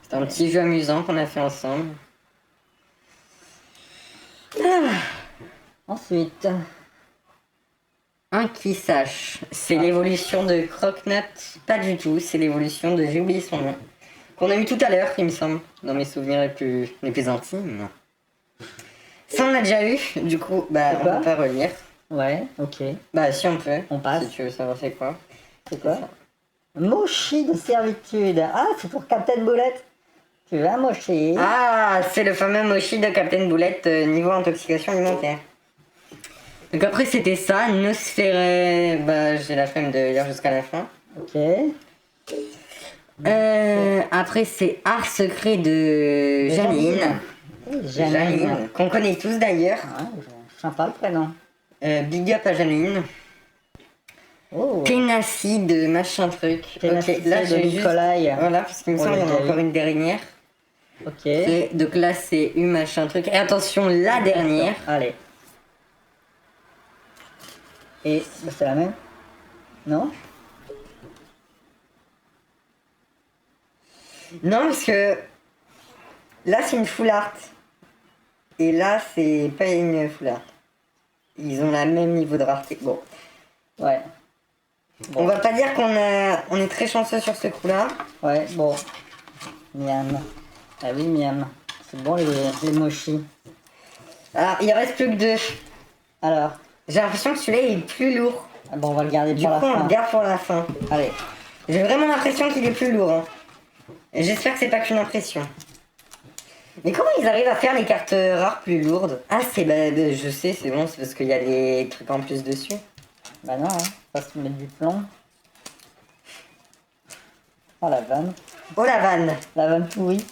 C'est un petit jeu amusant qu'on a fait ensemble. Ensuite. Un qui sache. C'est l'évolution de Croque-Note. Pas du tout, c'est l'évolution de... J'ai oublié son nom. Qu'on a eu tout à l'heure, il me semble. Dans mes souvenirs les plus intimes. Ça on l'a déjà eu. Du coup, bah C'est on quoi peut pas relire. Ouais, ok. Bah si on peut. On passe. Si tu veux savoir c'est quoi. C'est quoi? Mochi de servitude. Ah, c'est pour Captain Bullet. Tu veux un mochi? Ah, c'est le fameux mochi de Captain Boulette niveau intoxication alimentaire. Donc après c'était ça, Nosferé, bah j'ai la flemme de lire jusqu'à la fin. Ok. Après c'est Art secret de Janine. Janine. Qu'on connaît tous d'ailleurs. Ah, sympa le prénom. Big up à Janine. Oh. Ténacie de machin truc. Ténacité Ok, là de j'ai juste... Nicolai. Voilà, parce qu'il me On semble qu'il y en l'a a déjà encore vu. une dernière. Ok. Et donc là c'est U machin truc. Et attention, la dernière. Allez. Et bah, c'est la même? Non? Non, parce que là c'est une full art. Et là c'est pas une full art. Ils ont le même niveau de rareté. Bon. Ouais. On va pas dire on est très chanceux sur ce coup-là. Ouais, bon. Miam. Ah oui, miam. C'est bon les mochis. Ah, il reste plus que 2. Alors, J'ai l'impression que celui-là il est plus lourd. ah bon, on va le garder Du pour coup la on fin. le garde pour la fin. Allez. J'ai vraiment l'impression qu'il est plus lourd. Hein. Et j'espère que c'est pas qu'une impression. Mais comment ils arrivent à faire les cartes rares plus lourdes? Ah je sais, c'est bon, c'est parce qu'il y a des trucs en plus dessus. Bah non, hein. Faut se mettre du plomb. Oh la vanne. Oh la vanne. La vanne pourrie.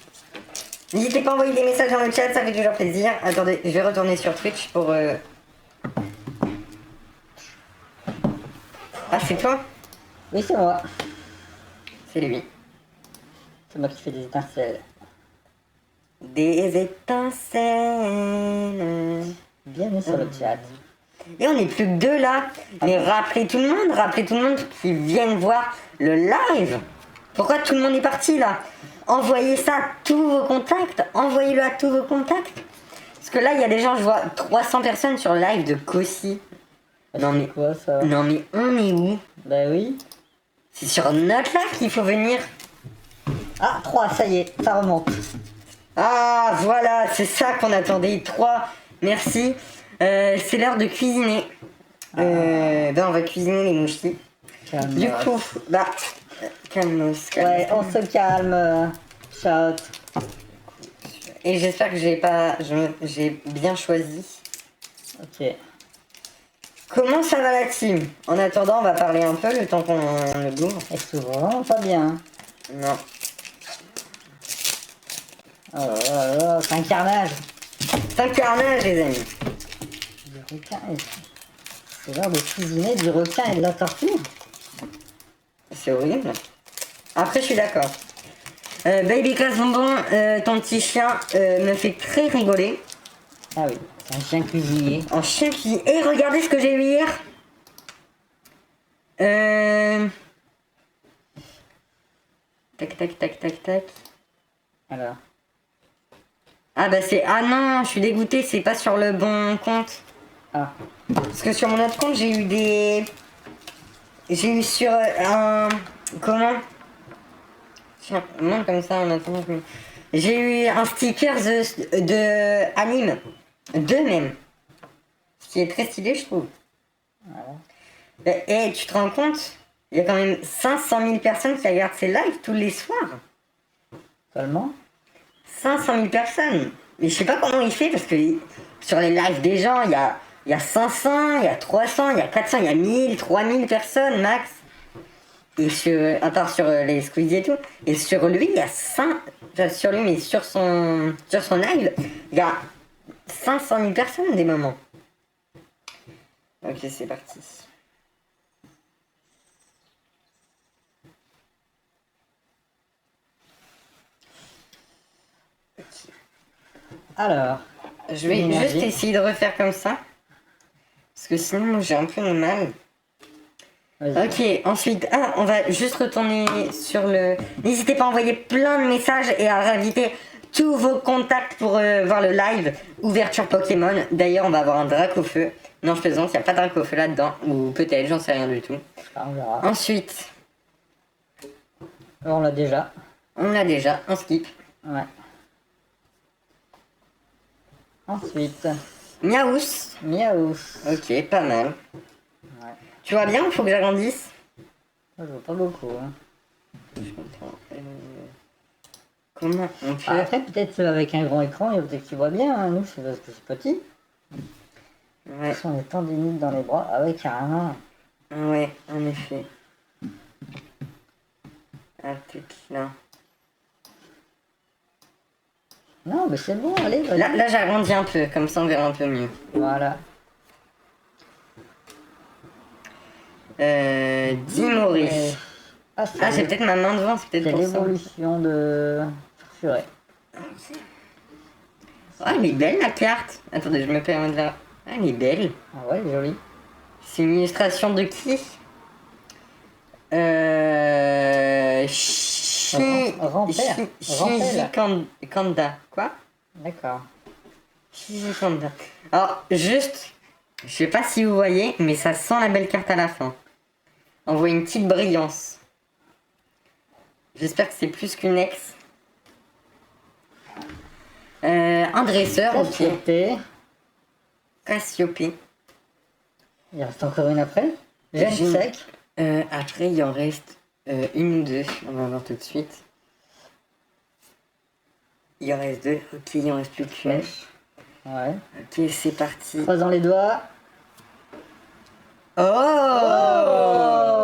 N'hésitez pas à envoyer des messages dans le chat, ça fait toujours plaisir. Attendez, je vais retourner sur Twitch pour... Ah, c'est toi? Oui, c'est moi. C'est lui. C'est moi qui fais des étincelles. Des étincelles. Bienvenue sur le chat. Et on n'est plus que 2 là. Mais rappelez tout le monde qui vienne voir le live. Pourquoi tout le monde est parti là? Envoyez ça à tous vos contacts. Envoyez-le à tous vos contacts. Parce que là, il y a des gens, je vois 300 personnes sur le live de Kossi. Non mais, Quoi ça? non mais on est où? Bah oui. C'est sur notre live qu'il faut venir. Ah, 3, ça y est, ça remonte. Ah voilà, c'est ça qu'on attendait. 3, merci. C'est l'heure de cuisiner. On va cuisiner les mouchis. Calme. Du coup, calmos. Ouais, on se calme. Shout. Et j'espère que j'ai bien choisi. Ok. Comment ça va la team? En attendant, on va parler un peu le temps qu'on le bourre. Et souvent, pas bien. Non. Oh là là, c'est un carnage. C'est un carnage, les amis. Du requin et... C'est l'heure de cuisiner du requin et de la tortue. C'est horrible. Après, je suis d'accord. Baby Class Bonbon, ton petit chien me fait très rigoler. Ah oui, c'est un chien cuisinier. En chien qui... Et regardez ce que j'ai eu hier. Tac, tac, tac, tac, tac. Alors. Ah bah c'est... Ah non, je suis dégoûtée, c'est pas sur le bon compte. Ah. Parce que sur mon autre compte, j'ai eu des... J'ai eu sur un... Comment? Tiens, non, comme ça, en attendant que... J'ai eu un sticker de anime. Deux même. Ce qui est très stylé, je trouve. Et tu te rends compte? Il y a quand même 500 000 personnes qui regardent ces lives tous les soirs. Seulement? 500 000 personnes. Mais je sais pas comment il fait parce que sur les lives des gens, il y a 500, il y a 300, il y a 400, il y a 1000, 3000 personnes max. Et à part sur les Squeezie et tout. Et sur lui, il y a 5... Sur lui, mais sur son live, il y a 500 000 personnes des moments. Ok, c'est parti. Alors, Je vais l'énergie. juste essayer de refaire comme ça. Parce que sinon, moi, j'ai un peu de mal. Vas-y. Ok, ensuite, on va juste retourner sur le... N'hésitez pas à envoyer plein de messages et à inviter tous vos contacts pour voir le live Ouverture Pokémon. D'ailleurs, on va avoir un drac au feu. Non, je plaisante, il n'y a pas de drac au feu là-dedans. Ou peut-être, j'en sais rien du tout. On verra. Ensuite, On l'a déjà. on l'a déjà, on skip. Ouais. Ensuite, Miaous. Miaou. Ok, pas mal. Ouais. Tu vois bien ou faut que j'agrandisse? Moi, je vois pas beaucoup. Hein. Je comprends. Comment on peut... Après, peut-être avec un grand écran, il faut peut-être que tu vois bien. Hein. Nous, c'est parce que c'est petit. Ouais, On est tendinite dans les bras. Ah ouais, carrément. ouais, en effet. Ah, peut-être là. Non, mais c'est bon, allez, vas-y. Là j'agrandis un peu, comme ça on verra un peu mieux. Voilà. Dimori. Ah, Ah, j'ai peut-être ma main devant, c'est c'est peut-être pour ça. l'évolution de Furet. Oh, elle est belle la carte. Attendez, je me permets de la... Ah, elle est belle. Ah ouais, joli. C'est une illustration de qui? Rampère. Shinji Kanda. Quoi? D'accord. Shinji Kanda. Alors, juste, je sais pas si vous voyez, mais ça sent la belle carte à la fin. On voit une petite brillance. J'espère que c'est plus qu'une ex. Un dresseur, ok. Cassiope. Cassiope. Il reste encore une après. Gêne Gêne. sec. Après, il en reste une ou deux. On va voir tout de suite. Il en reste deux. Ok, il en reste plus qu'une. Ouais. Ok, c'est parti. Croisant les doigts. Oh,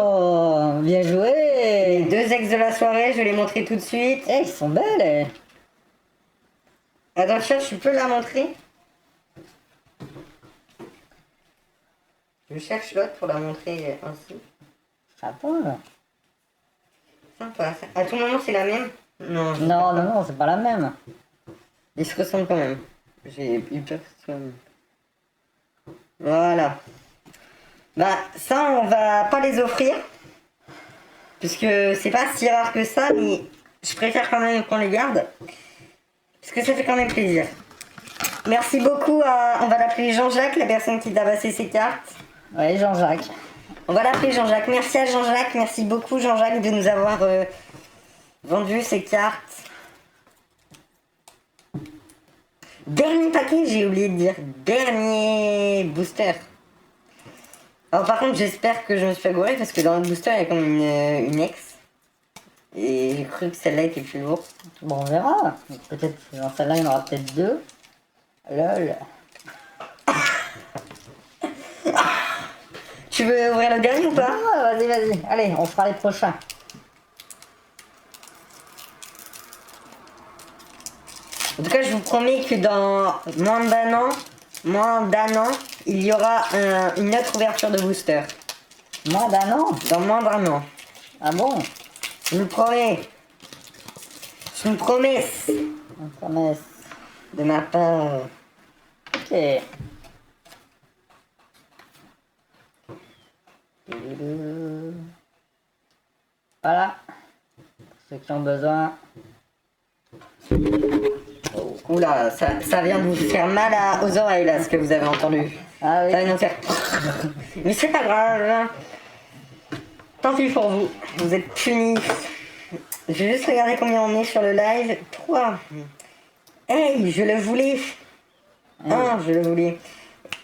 Oh, bien Les joué. deux ex de la soirée, je vais les montrer tout de suite. Eh, ils sont belles. Attends, chat, tu peux la montrer? Je cherche l'autre pour la montrer ainsi. Attends. Sympa. À tout moment, c'est la même? Non. Non, non, non, c'est pas la même. Ils se ressemblent quand même. J'ai eu peur que ce soit... Voilà. Bah, ça, on va pas les offrir. Puisque c'est pas si rare que ça, mais je préfère quand même qu'on les garde. Parce que ça fait quand même plaisir. Merci beaucoup à... On va l'appeler Jean-Jacques, la personne qui t'a passé ses cartes. Ouais, Jean-Jacques. On va l'appeler Jean-Jacques. Merci à Jean-Jacques. Merci beaucoup, Jean-Jacques, de nous avoir vendu ces cartes. Dernier paquet, j'ai oublié de dire. Dernier booster. Alors par contre, j'espère que je me suis pas gouré parce que dans le booster, il y a quand même une ex. Et j'ai cru que celle-là était plus lourde. Bon, on verra. Peut-être dans celle-là, il y en aura peut-être deux. Lol. Tu veux ouvrir le dernier ou pas? Ah, vas-y, vas-y. Allez, on fera les prochains. En tout cas, je vous promets que dans moins d'un an, il y aura une autre ouverture de booster. Moins d'un an. Dans moins d'un an. Ah bon? Je vous le promets. C'est une promesse Une promesse. de ma part. Ok. Voilà. Pour ceux qui ont besoin. Oula, ça vient de vous faire mal aux oreilles là, ce que vous avez entendu. Ah oui. Ça vient de nous faire... Mais c'est pas grave. Tant pis pour vous, vous êtes punis. Je vais juste regarder combien on est sur le live. 3. Hey, je le voulais. 1, je le voulais.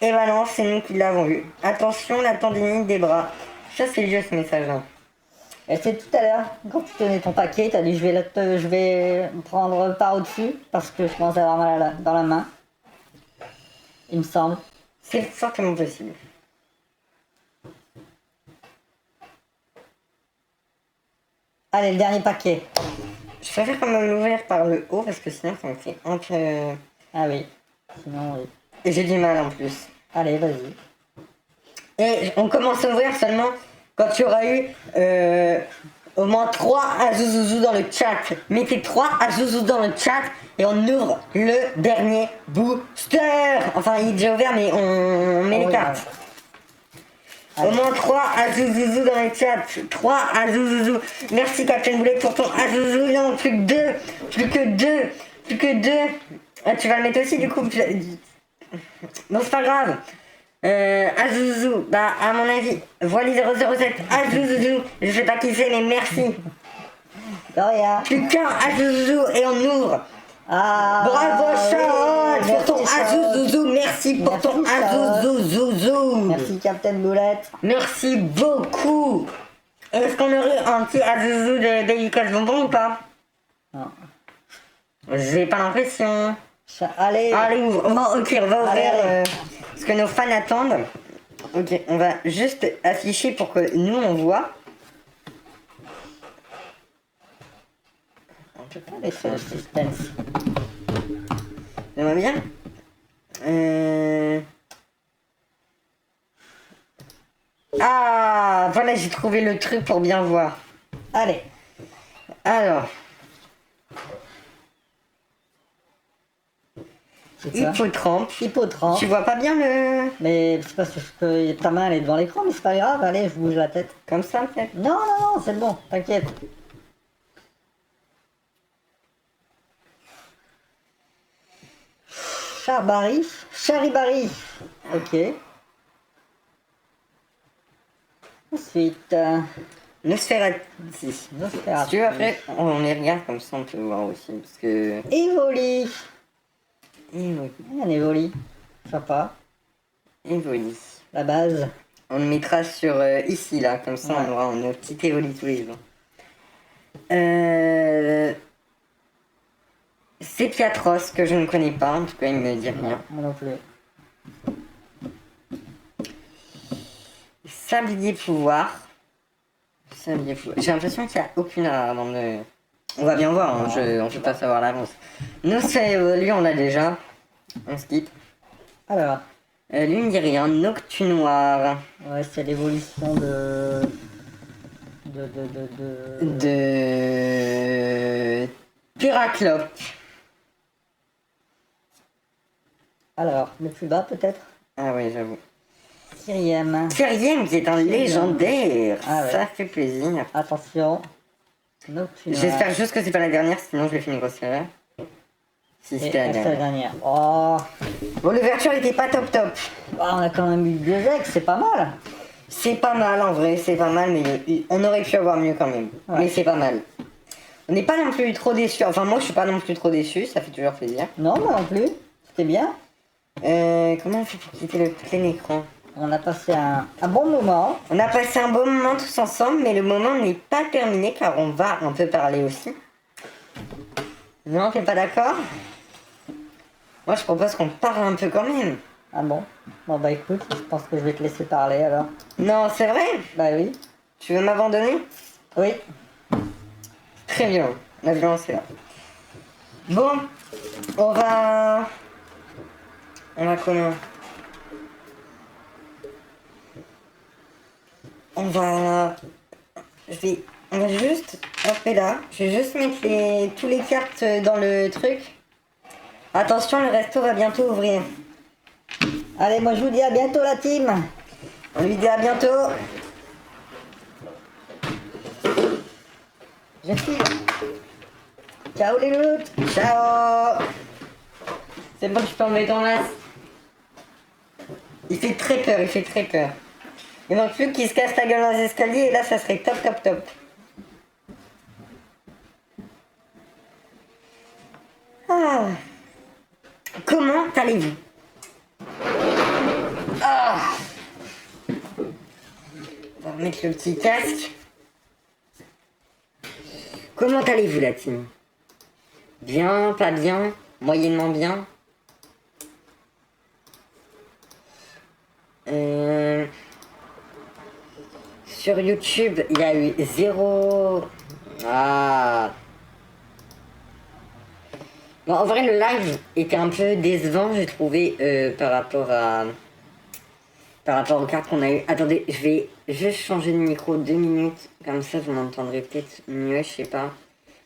Et bah non, c'est nous qui l'avons eu. Attention, la tendinite des bras. Ça, c'est vieux ce message-là. Et c'est tout à l'heure, quand tu tenais ton paquet, t'as dit je vais prendre par au-dessus parce que je commence à avoir mal dans la main. Il me semble. C'est fortement possible. Allez, le dernier paquet. Je préfère quand même l'ouvrir par le haut parce que sinon ça me fait un peu... Ah oui. Sinon, oui. Et j'ai du mal en plus. Allez, vas-y. Et on commence à ouvrir seulement quand tu auras eu au moins 3 Azuzuzu dans le chat. Mettez 3 Azuzuzu dans le chat et on ouvre le dernier booster. Enfin, il est déjà ouvert, mais on met les cartes. Au moins 3 Azuzuzu dans le chat. 3 Azuzuzu. Merci Captain Boulet pour ton Azuzuzu. Non, plus que 2. Plus que 2. Plus que 2. Ah, tu vas le mettre aussi du coup. Bon, c'est pas grave. Azuzuzu, bah à mon avis, Voili 007, Azuzuzu, je sais pas qui c'est mais merci. De rien. Plus qu'un Azuzuzu et on ouvre. Ah, Bravo Charles oui, pour ton merci, Charles. Azuzuzu, merci pour ton Azuzuzu. Merci Captain Boulette. Merci beaucoup. Est-ce qu'on aurait un petit Azuzuzu de dédicace bonbon ou pas? Non. J'ai pas l'impression. Allez. Allez, ouvre. Oh, ok, on va ouvrir Allez. ce que nos fans attendent. Ok, on va juste afficher pour que nous on voit. Allez, c'est le suspense. J'aimerais bien. Ah, voilà, j'ai trouvé le truc pour bien voir. Allez. Alors, C'est ça. hippotrampe. Hippotrampe. Tu vois pas bien le... Mais c'est parce que ta main elle est devant l'écran, mais c'est pas grave. Allez, je bouge la tête. Comme ça, peut-être. Non, non, non, c'est bon. T'inquiète. Charibari. Ok. Ensuite, Nosferatu. Si Nosferatu. tu veux, après, on les regarde comme ça, on peut voir aussi. Parce que... Evoli. Evoli. Un Evoli. Sympa. Evoli. La base. On le mettra sur ici, là, comme ça on aura nos petites Evoli tous les jours. C'est Piatros, que je ne connais pas, en tout cas il me dit rien. Moi non plus. Sablier pouvoir. Sablier pouvoir. J'ai l'impression qu'il n'y a aucune rare dans le... On va bien voir, hein, on peut pas savoir l'avance. Nous, c'est lui, on l'a déjà. On skip. Alors, Lui, il me dit rien. Noctu noir. ouais, c'est l'évolution de... De... Pyraclope. Alors, le plus bas peut-être. Ah oui, j'avoue. Kyrième. Kyrième qui est un légendaire. Ah ouais. Ça fait plaisir. Attention. Noctu noir. J'espère juste que c'est pas la dernière, sinon je vais faire une grosse erreur. Si Et c'était la c'est la dernière. dernière. Oh, Bon, l'ouverture était pas top top. on a quand même eu 2 ex, c'est pas mal. C'est pas mal en vrai, c'est pas mal, mais on aurait pu avoir mieux quand même. Ouais. Mais c'est pas mal. On n'est pas non plus trop déçus. Enfin, moi je suis pas non plus trop déçu, ça fait toujours plaisir. Non, moi non plus. C'était bien. Comment on fait pour quitter le plein écran? On a passé un bon moment. On a passé un bon moment tous ensemble, mais le moment n'est pas terminé car on va un peu parler aussi. Non, t'es pas d'accord? Moi je propose qu'on parle un peu quand même. Ah bon? Bon bah écoute, je pense que je vais te laisser parler alors. Non, c'est vrai? Bah oui. Tu veux m'abandonner? Oui. Très bien, la violence est là. Bon, on va comment? On va juste, hop et là, je vais juste mettre tous les cartes dans le truc. Attention, le resto va bientôt ouvrir. Allez, moi je vous dis à bientôt la team. On lui dit à bientôt. Je file. Ciao les loups. Ciao. C'est bon, tu peux enlever ton masque. Il fait très peur, il fait très peur. Il manque plus qu'il se casse la gueule dans les escaliers et là ça serait top top top. Ah. Comment allez-vous? Ah. On va remettre le petit casque. Comment allez-vous la team? Bien, pas bien, moyennement bien. Sur YouTube, il y a eu zéro... Ah. Bon, en vrai, le live était un peu décevant, j'ai trouvé, par rapport aux cartes qu'on a eues. Attendez, je vais juste changer de micro 2 minutes, comme ça vous m'entendrez peut-être mieux, je sais pas.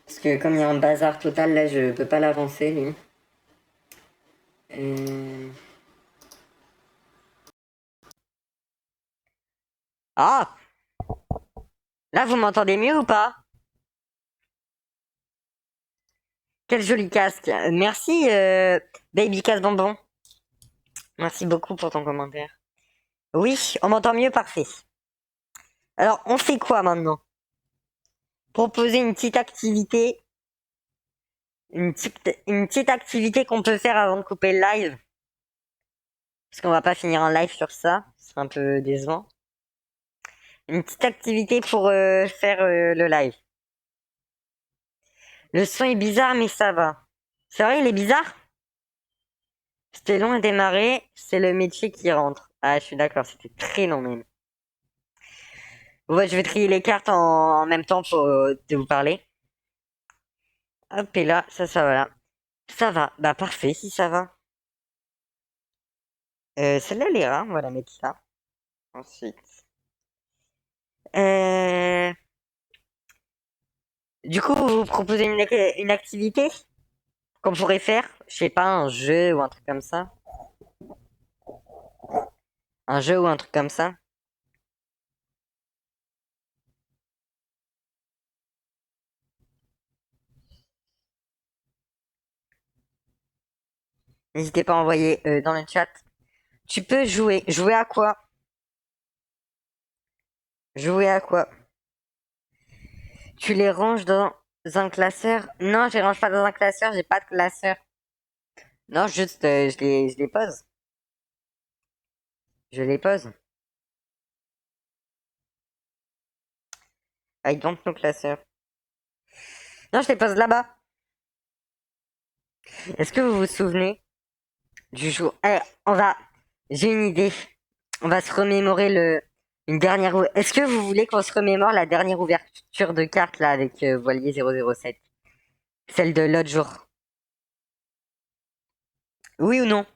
Parce que comme il y a un bazar total, là, je peux pas l'avancer, lui. Ah! Là, vous m'entendez mieux ou pas? Quel joli casque. Merci, Baby Casse Bonbon. Merci beaucoup pour ton commentaire. Oui, on m'entend mieux, parfait. Alors, on fait quoi maintenant? Proposer une petite activité. Une petite activité qu'on peut faire avant de couper le live. Parce qu'on va pas finir un live sur ça. C'est un peu décevant. Une petite activité pour faire le live. Le son est bizarre, mais ça va. C'est vrai, il est bizarre? C'était long à démarrer, c'est le métier qui rentre. Ah, je suis d'accord, c'était très long même. Ouais, je vais trier les cartes en même temps pour de vous parler. Hop, et là, ça va là. Ça va, bah parfait si ça va. Celle-là, elle est rare, on va la mettre là. Ensuite. Euh... Du coup, vous proposez une activité qu'on pourrait faire? Je sais pas, un jeu ou un truc comme ça. Un jeu ou un truc comme ça. N'hésitez pas à envoyer dans le chat. Tu peux jouer. Jouer à quoi? Jouer à quoi? Tu les ranges dans un classeur? Non, je les range pas dans un classeur, j'ai pas de classeur. Non, juste, je les pose. Je les pose. I don't know classeur. Non, je les pose là-bas. Est-ce que vous vous souvenez du jour? On va. J'ai une idée. On va se remémorer une dernière. Est-ce que vous voulez qu'on se remémore la dernière ouverture de carte là avec Voilier 007? Celle de l'autre jour. Oui ou non?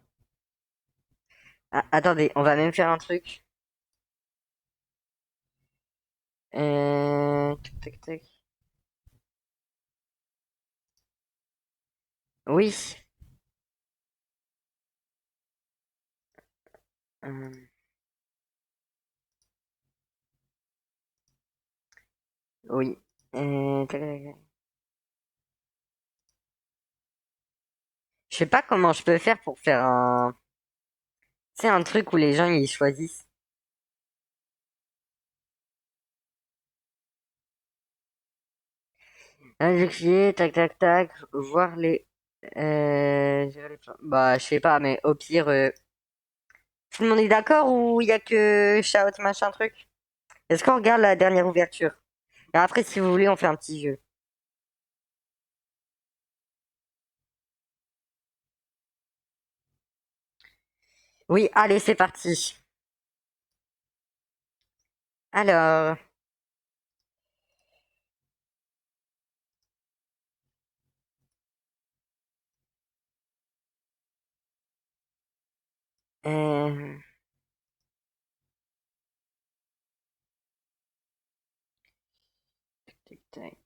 Ah, attendez, on va même faire un truc. Tac, tac, tac. Oui. Euh, oui. Tac, tac, tac. Je sais pas comment je peux faire pour faire un. C'est un truc où les gens ils choisissent. Injecter, tac tac tac, voir les. Gérer les bah, je sais pas, mais au pire, tout le monde est d'accord ou il y a que shout machin truc? Est-ce qu'on regarde la dernière ouverture? Et après, si vous voulez, on fait un petit jeu. Oui, allez, c'est parti. Alors, euh, tac, tac,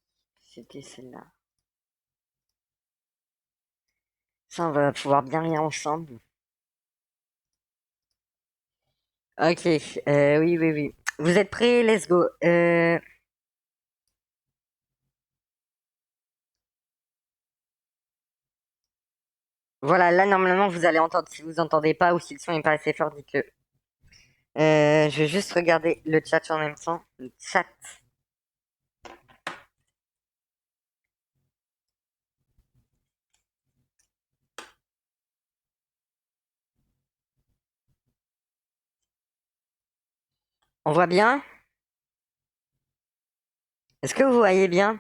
c'était celle-là. Ça, on va pouvoir bien lire ensemble. Ok, oui, oui, oui. Vous êtes prêts? Let's go. Voilà, là, normalement, vous allez entendre. Si vous entendez pas ou si le son est pas assez fort, dites-le. Je vais juste regarder le chat en même temps. Le chat. On voit bien? Est-ce que vous voyez bien?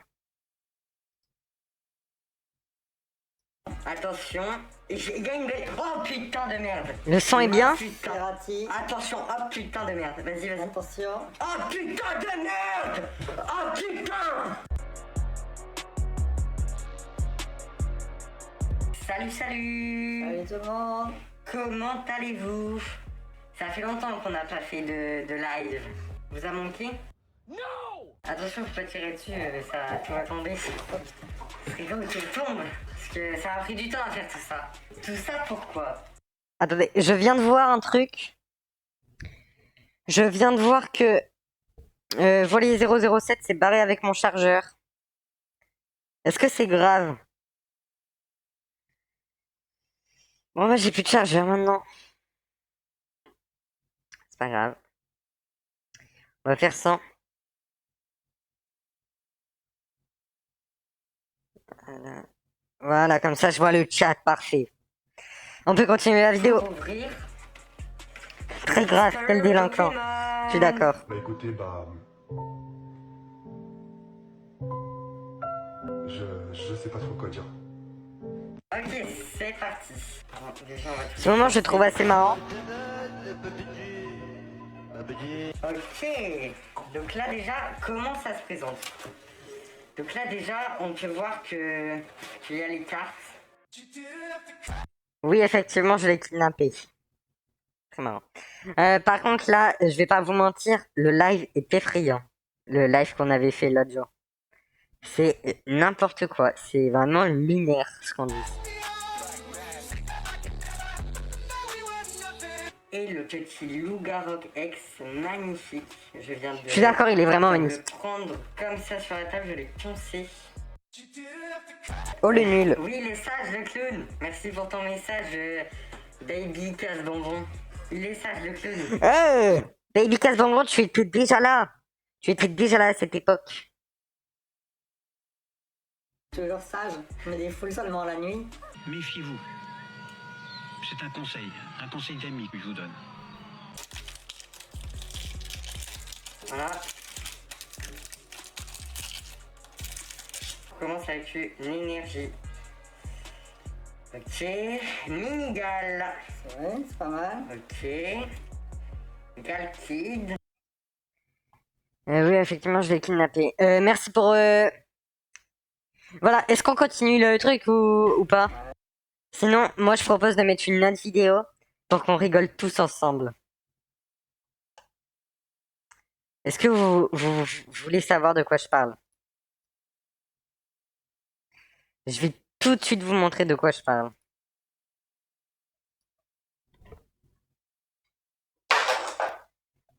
Attention, il y a une belle... Oh putain de merde. Le son est bien? Putain. Attention, oh putain de merde. Vas-y, vas-y. Attention. Oh putain de merde. Oh putain. Salut, salut. Salut tout le monde. Comment allez-vous? Ça fait longtemps qu'on n'a pas fait de live. Vous a manqué? Non. Attention, faut pas tirer dessus, tu vas tomber. C'est comme tu tombes. Parce que ça a pris du temps à faire tout ça. Tout ça pourquoi? Attendez, je viens de voir un truc. Je viens de voir que Voilier 007 s'est barré avec mon chargeur. Est-ce que c'est grave? Bon bah j'ai plus de chargeur maintenant. C'est pas grave. On va faire 100. Voilà, comme ça je vois le chat, parfait. On peut continuer la vidéo. Très grave, quel délinquant. Je suis d'accord. Bah écoutez, je sais pas trop quoi dire. Ok, c'est parti. Ce moment, je trouve assez marrant. Ok, donc là déjà, comment ça se présente? Donc là déjà, on peut voir qu'il y a les cartes. Oui, effectivement, je l'ai kidnappé. Très marrant. Par contre là, je vais pas vous mentir, le live est effrayant. Le live qu'on avait fait l'autre jour. C'est n'importe quoi, c'est vraiment lunaire ce qu'on dit. Et le petit loup-garok X, magnifique. Je suis d'accord, il est vraiment magnifique. Je vais le prendre comme ça sur la table, je l'ai poncé. Oh le nul. Oui, il est sage le clown. Merci pour ton message, Baby Casse-Bonbon. Il est sage le clown. Hey Baby Casse-Bonbon, tu étais déjà là. Tu étais déjà là à cette époque. Toujours sage, je me défoule seulement la nuit. Méfiez-vous. C'est un conseil d'amis que je vous donne. Voilà. On commence avec une énergie. Ok. Minigal. Ouais, c'est pas mal. Ok. Galkid. Oui, effectivement, je l'ai kidnappé. Merci pour... Voilà, est-ce qu'on continue le truc ou pas? Sinon, moi je propose de mettre une autre vidéo pour qu'on rigole tous ensemble. Est-ce que vous voulez savoir de quoi je parle? Je vais tout de suite vous montrer de quoi je parle.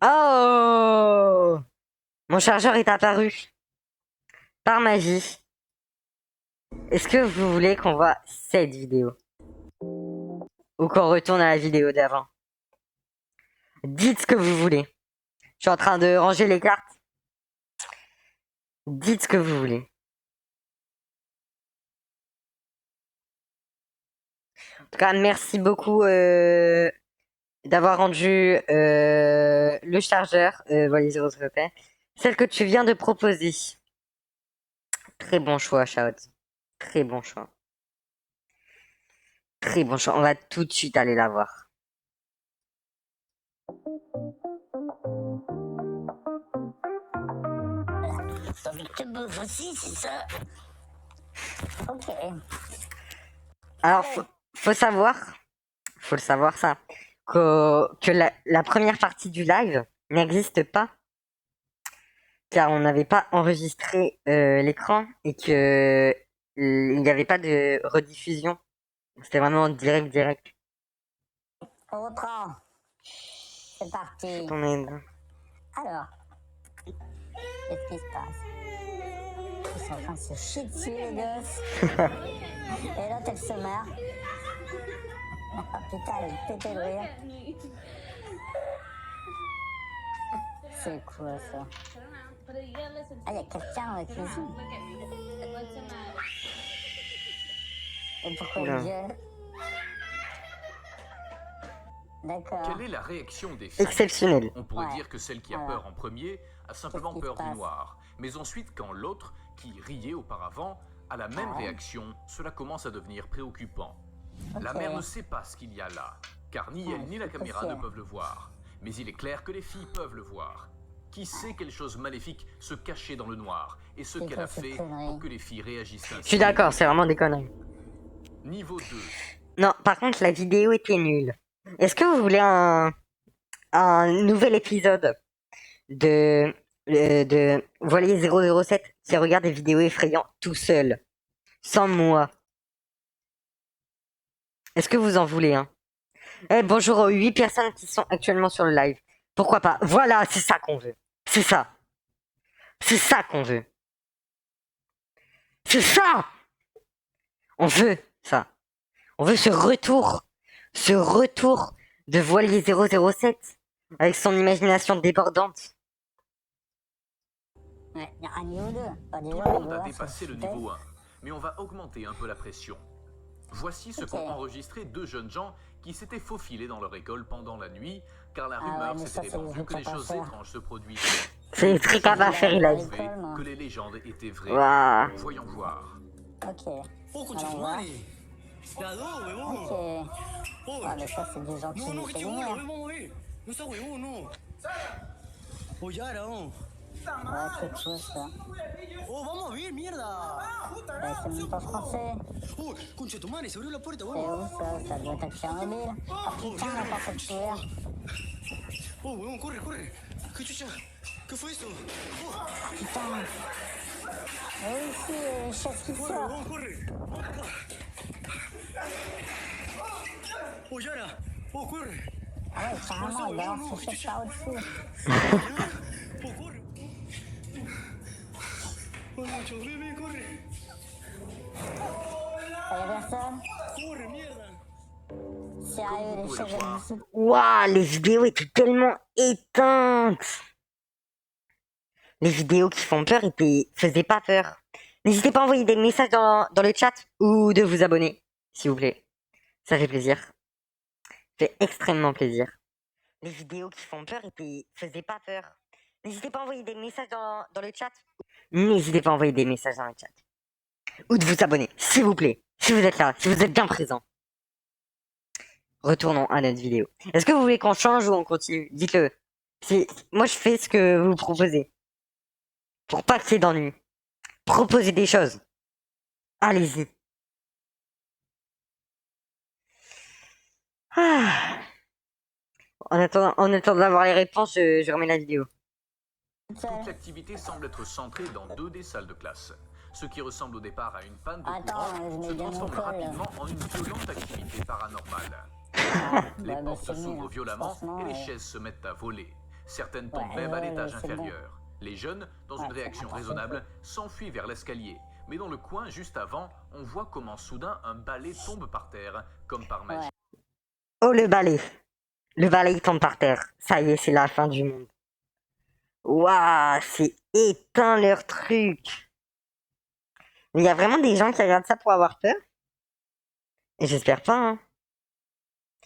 Oh! Mon chargeur est apparu. Par magie. Est-ce que vous voulez qu'on voit cette vidéo? Ou qu'on retourne à la vidéo d'avant? Dites ce que vous voulez. Je suis en train de ranger les cartes. Dites ce que vous voulez. En tout cas, merci beaucoup d'avoir rendu le chargeur, Voilier 007, celle que tu viens de proposer. Très bon choix, Shout. Très bon choix. Très bon choix. On va tout de suite aller la voir. T'as envie de te bouffer aussi, c'est ça? Ok. Alors, faut le savoir ça, que la première partie du live n'existe pas, car on n'avait pas enregistré l'écran et que il n'y avait pas de rediffusion. C'était vraiment direct. On reprend. C'est parti. Ton aide. Alors, qu'est-ce qui se passe? Ils sont en train de se chier dessus, les gosses. Et l'autre, elle se marre. Oh putain, elle est pétée de rire. C'est quoi ça? Ah, il y a quelqu'un dans la cuisine. Et pourquoi il Oula. gueule? D'accord. Quelle est la réaction des filles? Exceptionnel. On pourrait Ouais. dire que celle qui a Alors. peur en premier a simplement Qu'est-ce qui peur se du passe? noir. Mais ensuite, quand l'autre, qui riait auparavant, a la même Ouais. réaction, cela commence à devenir préoccupant. La Ok. mère ne sait pas ce qu'il y a là, car ni elle ni la c'est caméra possible. ne peuvent le voir. Mais il est clair que les filles peuvent le voir. Qui sait quelle chose maléfique se cachait dans le noir et ce C'est qu'elle quoi a cette fait connerie? pour que les filles réagissent ainsi. Je suis d'accord, c'est vraiment des conneries. Niveau 2. Non, par contre, la vidéo était nulle. Est-ce que vous voulez un nouvel épisode de Voilier 007 qui regarde des vidéos effrayantes tout seul, sans moi? Est-ce que vous en voulez un? Eh, bonjour aux 8 personnes qui sont actuellement sur le live. Pourquoi pas? Voilà, c'est ça qu'on veut. C'est ça. C'est ça qu'on veut. C'est ça! On veut ça. On veut ce retour de Voilier 007 avec son imagination débordante. Ouais, il y a un niveau 2. Pas des Tout gens le monde rigolos, a c'est dépassé le super. niveau 1, mais on va augmenter un peu la pression. Voici ce Ok. qu'ont enregistré deux jeunes gens qui s'étaient faufilés dans leur école pendant la nuit, car la Ah ouais, rumeur mais ça, s'était c'est des répandue que trucs les à choses pas faire. étranges se produisaient. C'est des trucs à pas faire, il a dit. Prouvé que les légendes étaient vraies. Waouh. Voyons voir. Ok. Alors, on va. Ok. Ah, mais ça, c'est des gens qui vont venir. Ouais, c'est quoi ça? Bah, c'est même pas français. C'est où ça? Ça doit être Tchernobyl. Oh putain, la porte est ouverte. Putain. Oui, ici, chasse qui sort. Ah ouais, carrément, il balance ses chaises par au-dessus. Ça y a personne? Sérieux, les chaises, elles bougent. Waouh, les vidéos étaient tellement éteintes. Les vidéos qui font peur faisaient pas peur. N'hésitez pas à envoyer des messages dans le chat ou de vous abonner, s'il vous plaît. Ça fait plaisir. Ça fait extrêmement plaisir. Les vidéos qui font peur faisaient pas peur. N'hésitez pas à envoyer des messages dans le chat. N'hésitez pas à envoyer des messages dans le chat. Ou de vous abonner, s'il vous plaît. Si vous êtes là, si vous êtes bien présent. Retournons à notre vidéo. Est-ce que vous voulez qu'on change ou on continue? Dites-le. Moi, je fais ce que vous proposez. Pour pas qu'il y ait d'ennui. Proposez des choses. Allez-y. Ah. En attendant d'avoir les réponses, je remets la vidéo. Toute l'activité semble être centrée dans deux des salles de classe. Ce qui ressemble au départ à une panne de Attends, courant je mets se bien mon transforme col. rapidement en une violente activité paranormale. Les Ouais, bah, portes c'est nul, s'ouvrent hein. violemment Franchement, et les ouais. chaises se mettent à voler. Certaines tombent Ouais, même à ouais, l'étage c'est bon. inférieur. Les jeunes, dans Ouais, une c'est réaction n'importe raisonnable, s'enfuient vers l'escalier. Mais dans le coin, juste avant, on voit comment soudain un balai tombe par terre, comme par magie. Ouais. Oh, le balai. Le balai tombe par terre. Ça y est, c'est la fin du monde. Waouh, c'est éteint leur truc. Mais il y a vraiment des gens qui regardent ça pour avoir peur? Et j'espère pas, hein.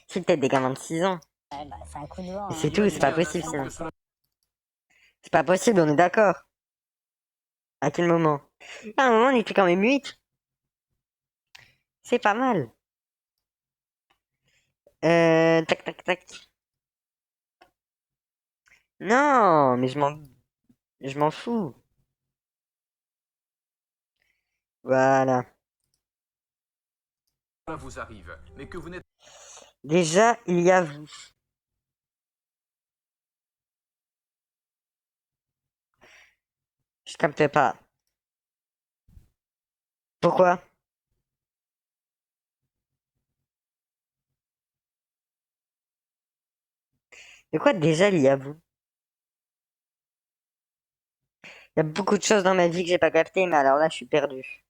C'est peut-être des gamins de 6 ans. Ouais, bah, c'est un coup de vent. Et c'est hein. tout, c'est pas Il y a un possible instant sinon. que cela C'est pas possible, on est d'accord. À quel moment? À un moment, on était quand même 8. C'est pas mal. Tac, tac, tac. Non, mais je m'en fous. Voilà. vous arrive, mais que vous n'êtes Déjà, il y a vous. Je capte pas. Pourquoi? De quoi déjà il y a vous? Il y a beaucoup de choses dans ma vie que j'ai pas captées, mais alors là, je suis perdu.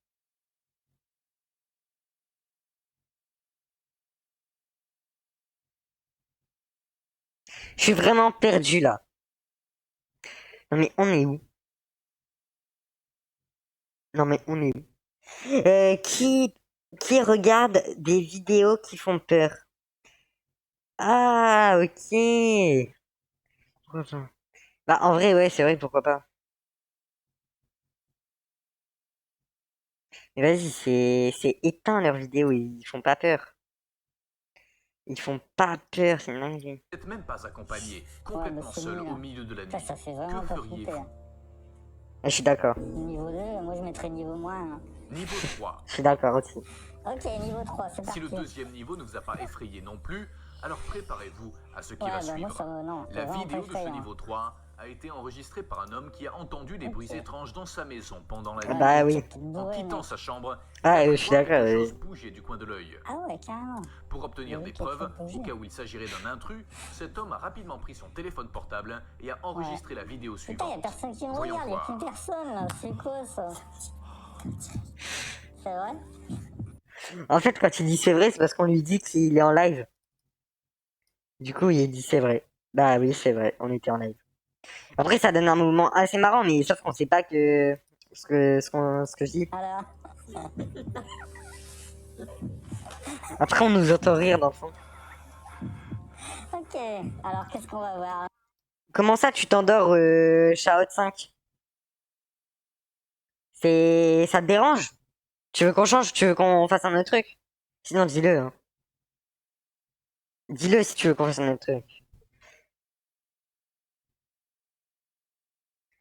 Je suis vraiment perdu là. Non mais on est où? Non mais on est où? Qui regarde des vidéos qui font peur? Ah, ok. Bah, en vrai, ouais, c'est vrai, pourquoi pas. Mais vas-y, c'est éteint leurs vidéos, ils font pas peur. Ils font pas peur, c'est une dinguerie. Vous n'êtes même pas accompagné, Ouais, complètement c'est seul nul, au hein. milieu de la nuit. Ça fait vraiment Que pas flipper. feriez-vous? Ah, je suis d'accord. Niveau 2, moi je mettrais niveau moins. Niveau 3. Je suis d'accord aussi. Ok, niveau 3, c'est Si parti. le deuxième niveau ne vous a pas effrayé non plus, alors préparez-vous à ce qui Ouais, va bah moi suivre. ça va, non. La vraiment vidéo pas de ce effrayant. niveau 3 a été enregistrée par un homme qui a entendu des bruits Ok. étranges dans sa maison pendant la Ah nuit. bah oui. En quittant sa chambre, Ah, il a je pu suis voir d'accord, quelque oui. chose bouger du coin de l'œil. Ah ouais, carrément. Pour obtenir Oui, des quelque preuves, chose au bouger. cas où il s'agirait d'un intrus, cet homme a rapidement pris son téléphone portable et a enregistré la vidéo Putain, suivante. y'a personne qui me Voyons regarde, y'a voir. plus personne là. C'est quoi ça? C'est vrai? En fait, quand il dit c'est vrai, c'est parce qu'on lui dit qu'il est en live. Du coup, il dit c'est vrai. Bah oui, c'est vrai, on était en live. Après, ça donne un mouvement assez marrant, mais sauf qu'on sait pas que ce que je dis. Alors? Après, on nous entend rire dans le fond. Ok, alors qu'est-ce qu'on va voir? Comment ça, tu t'endors, Charlotte 5? Ça te dérange? Tu veux qu'on change? Tu veux qu'on fasse un autre truc? Sinon, dis-le, hein. Dis-le si tu veux qu'on fasse un autre truc.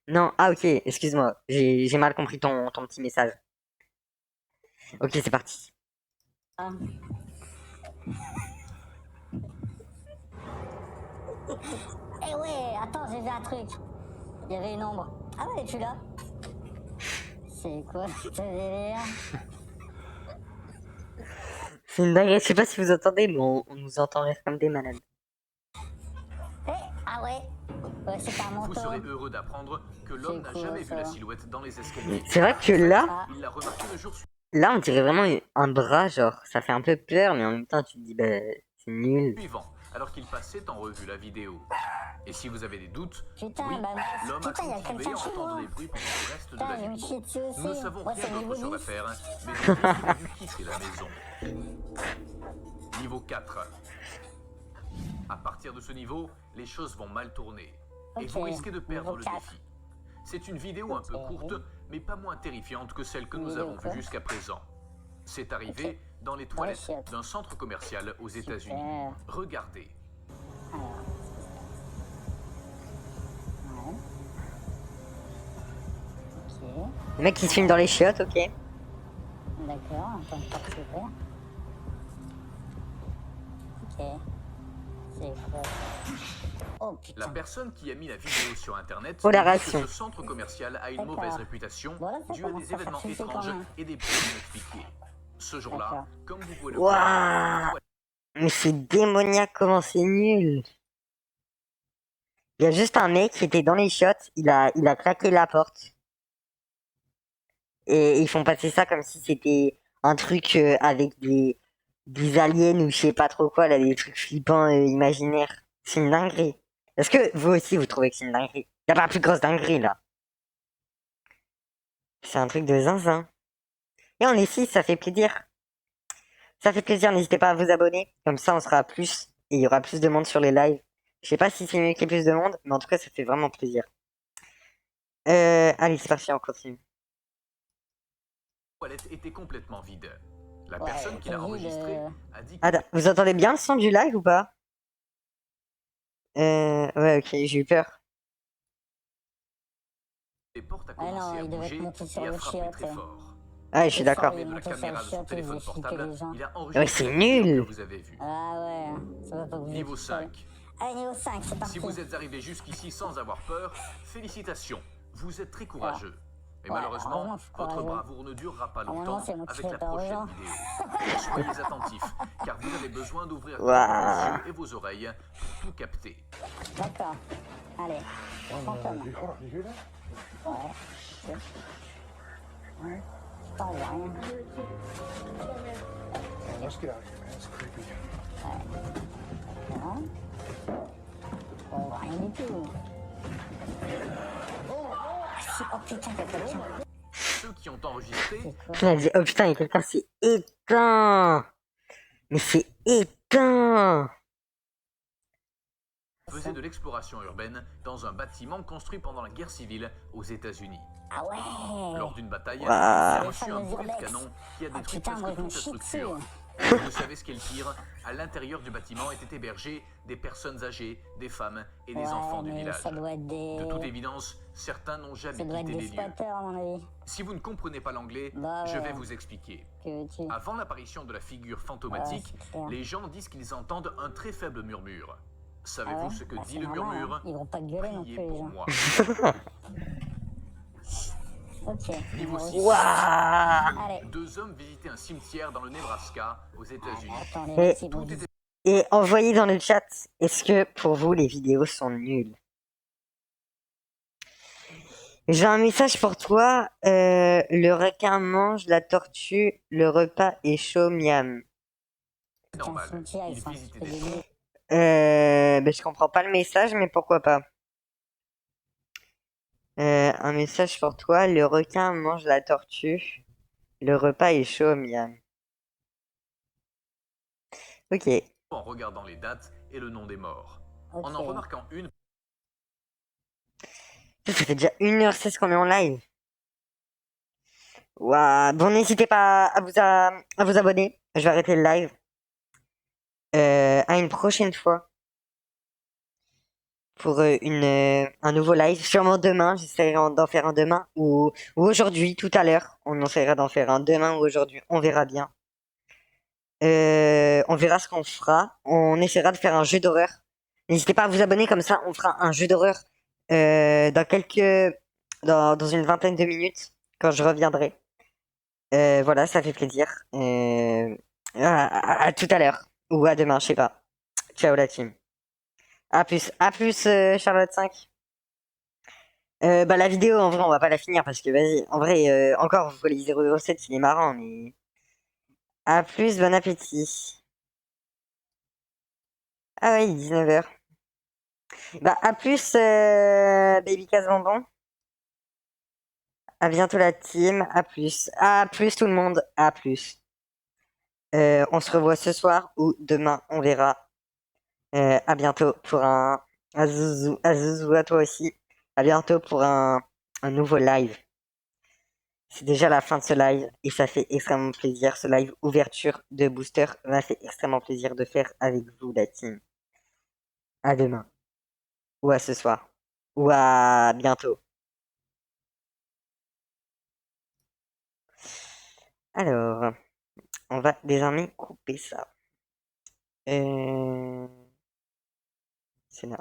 Non, ah ok, excuse-moi. J'ai mal compris ton petit message. Ok, c'est parti. Ah. Eh ouais, attends, j'ai vu un truc. Il y avait une ombre. Ah ouais, tu l'as? C'est quoi ce délire? C'est une dinguerie, je sais pas si vous entendez, mais on nous entend rire comme des malades. Eh, ah ouais. Ouais, c'est un Vous manteau. serez heureux d'apprendre que l'homme n'a C'est quoi, jamais vu la ça? silhouette dans les escaliers. C'est vrai que là, Ah, Il l'a remarqué le jour là, on dirait vraiment un bras, genre, ça fait un peu peur, mais en même temps, tu te dis, bah, c'est nul. suivant, alors qu'il passait en revue la vidéo. Et si vous avez des doutes, putain, oui, bah moi, l'homme a putain, y'a continué quelqu'un à chez moi. entendre des bruits pendant le reste de Putain, la je me nuit. chie dessus aussi. Nous ne savons Ouais, rien c'est d'autre niveau sur 10. l'affaire, mais on dit qu'il a dû quitter la maison. Niveau 4. À partir de ce niveau, les choses vont mal tourner. Et Ok, vous risquez de perdre niveau le 4. défi. C'est une vidéo un peu Ok. courte, mais pas moins terrifiante que celle que nous Vidéo avons quoi? vue jusqu'à présent. C'est arrivé dans les toilettes chiottes. d'un centre commercial aux États-Unis. Super. Regardez. Alors. Ouais. Ok. Le mec qui se filme dans les chiottes, ok. D'accord, attends, pas de s'ouvrir. Ok. C'est quoi ça? Oh La putain. personne qui a mis la vidéo sur internet Oh, la dit réaction. que ce centre commercial a une D'accord. mauvaise réputation Bon, là, ça due à commence des à faire événements flipper quand étranges même. et des bruits inexpliqués. Ce jour-là, D'accord. comme vous pouvez le voir, Waouh! Mais c'est démoniaque comment c'est nul! Il y a juste un mec qui était dans les chiottes, il a claqué la porte. Et ils font passer ça comme si c'était un truc avec des aliens ou je sais pas trop quoi, là, des trucs flippants imaginaires. C'est une dinguerie. Est-ce que vous aussi vous trouvez que c'est une dinguerie? Y a pas plus grosse dinguerie là. C'est un truc de zinzin. Et on est 6, ça fait plaisir. Ça fait plaisir, n'hésitez pas à vous abonner. Comme ça on sera plus et il y aura plus de monde sur les lives. Je sais pas si c'est mieux qu'il y ait plus de monde, mais en tout cas ça fait vraiment plaisir. Allez, c'est parti, on continue. la toilette était complètement vide. La Ouais, personne qui l'a vide, enregistré a dit que Ah, vous entendez bien le son du live ou pas? Ouais, ok, j'ai eu peur. les portes a Ah non, commencé à il devait bouger être monté sur et a le frappé chiotte. très fort. Ah, je suis Et d'accord. ça, Et de la monté sur caméra le de son chiotte, téléphone il faisait flipper portable, les gens. il a Ouais, enregistré c'est la vidéo nul. que vous avez vue. Ah ouais, ça va pas bouger. Niveau tout seul. 5. Allez, niveau 5, c'est parti. Si vous êtes arrivé jusqu'ici sans avoir peur, félicitations. Vous êtes très courageux. Mais Ouais, malheureusement, heureusement que je suis votre courageux. bravoure ne durera pas Normalement, longtemps c'est moi qui avec fais la peur aux prochaine gens. vidéo. Soyez attentifs, car vous avez besoin d'ouvrir Waouh. vos yeux et vos oreilles pour tout capter. D'accord. Allez, fantôme. Ouais. Ok. Ouais. Putain, on voit rien. Let's get out of here, man. It's creepy. Non. On voit rien du tout. Oh putain, t'as quelqu'un. Ceux qui ont enregistré Il a dit, oh putain, il y a quelqu'un, c'est éteint. Mais c'est éteint. faisaient de l'exploration urbaine dans un bâtiment construit pendant la guerre civile aux États-Unis. Ah ouais. Lors d'une bataille, il Waouh. a Les reçu un fameux bruit de urbex. canon qui a Ah détruit putain, moi presque je me toute la chie dessus. structure. Et vous savez ce qui est le pire? À l'intérieur du bâtiment étaient hébergés des personnes âgées, des femmes et des Ouais, enfants du mais village. ça doit être De toute des... évidence, certains n'ont Ça jamais doit être quitté des les lieux. squatteurs à mon avis. Si vous ne comprenez pas l'anglais, Bah je ouais. vais vous expliquer. Que veux-tu? Avant l'apparition de la figure fantomatique, Ouais, c'est clair. les gens disent qu'ils entendent un très faible murmure. Ah Savez-vous ouais? ce que Bah, dit c'est le normal, murmure? hein. Ils vont pas gueuler non Priez plus les pour gens. moi. Ok. Niveau numéro 6. six. Waouh. Allez. Deux hommes visitaient un cimetière dans le Nebraska, aux États-Unis. Attends, les Et- mecs, ils vont Tout était Et envoyez dans le chat, est-ce que pour vous les vidéos sont nulles? J'ai un message pour toi. Le requin mange la tortue, le repas est chaud, miam. normal. cimetière, ils Ils sont un visitaient petit peu des débiles. Ben, je comprends pas le message, mais pourquoi pas. Un message pour toi. Le requin mange la tortue, le repas est chaud, miam. Ok. en regardant les dates et le nom des morts. Ok. En remarquant une, Ça fait déjà 1h16 qu'on est en live. Waouh. Bon, n'hésitez pas à vous abonner. Je vais arrêter le live. À une prochaine fois. Pour un nouveau live. Sûrement demain. J'essaierai d'en faire un demain. Ou aujourd'hui, tout à l'heure. On essaiera d'en faire un demain ou aujourd'hui. On verra bien. On verra ce qu'on fera. On essaiera de faire un jeu d'horreur. N'hésitez pas à vous abonner, comme ça on fera un jeu d'horreur dans une vingtaine de minutes quand je reviendrai. Voilà, ça fait plaisir. À tout à l'heure ou à demain, je sais pas. Ciao la team. À plus Charlotte 5. Bah la vidéo en vrai on va pas la finir parce que vas-y, en vrai encore vous les 007 il est marrant mais à plus, bon appétit. Ah oui, 19h. Bah, à plus, Baby Casse Bonbon. À bientôt, la team. À plus. À plus, tout le monde. À plus. On se revoit ce soir ou demain, on verra. À bientôt pour un zouzou. À zouzou à toi aussi. À bientôt pour un nouveau live. C'est déjà la fin de ce live et ça fait extrêmement plaisir. Ce live ouverture de Booster m'a fait extrêmement plaisir de faire avec vous, la team. À demain. Ou à ce soir. Ou à bientôt. Alors, on va désormais couper ça. C'est là.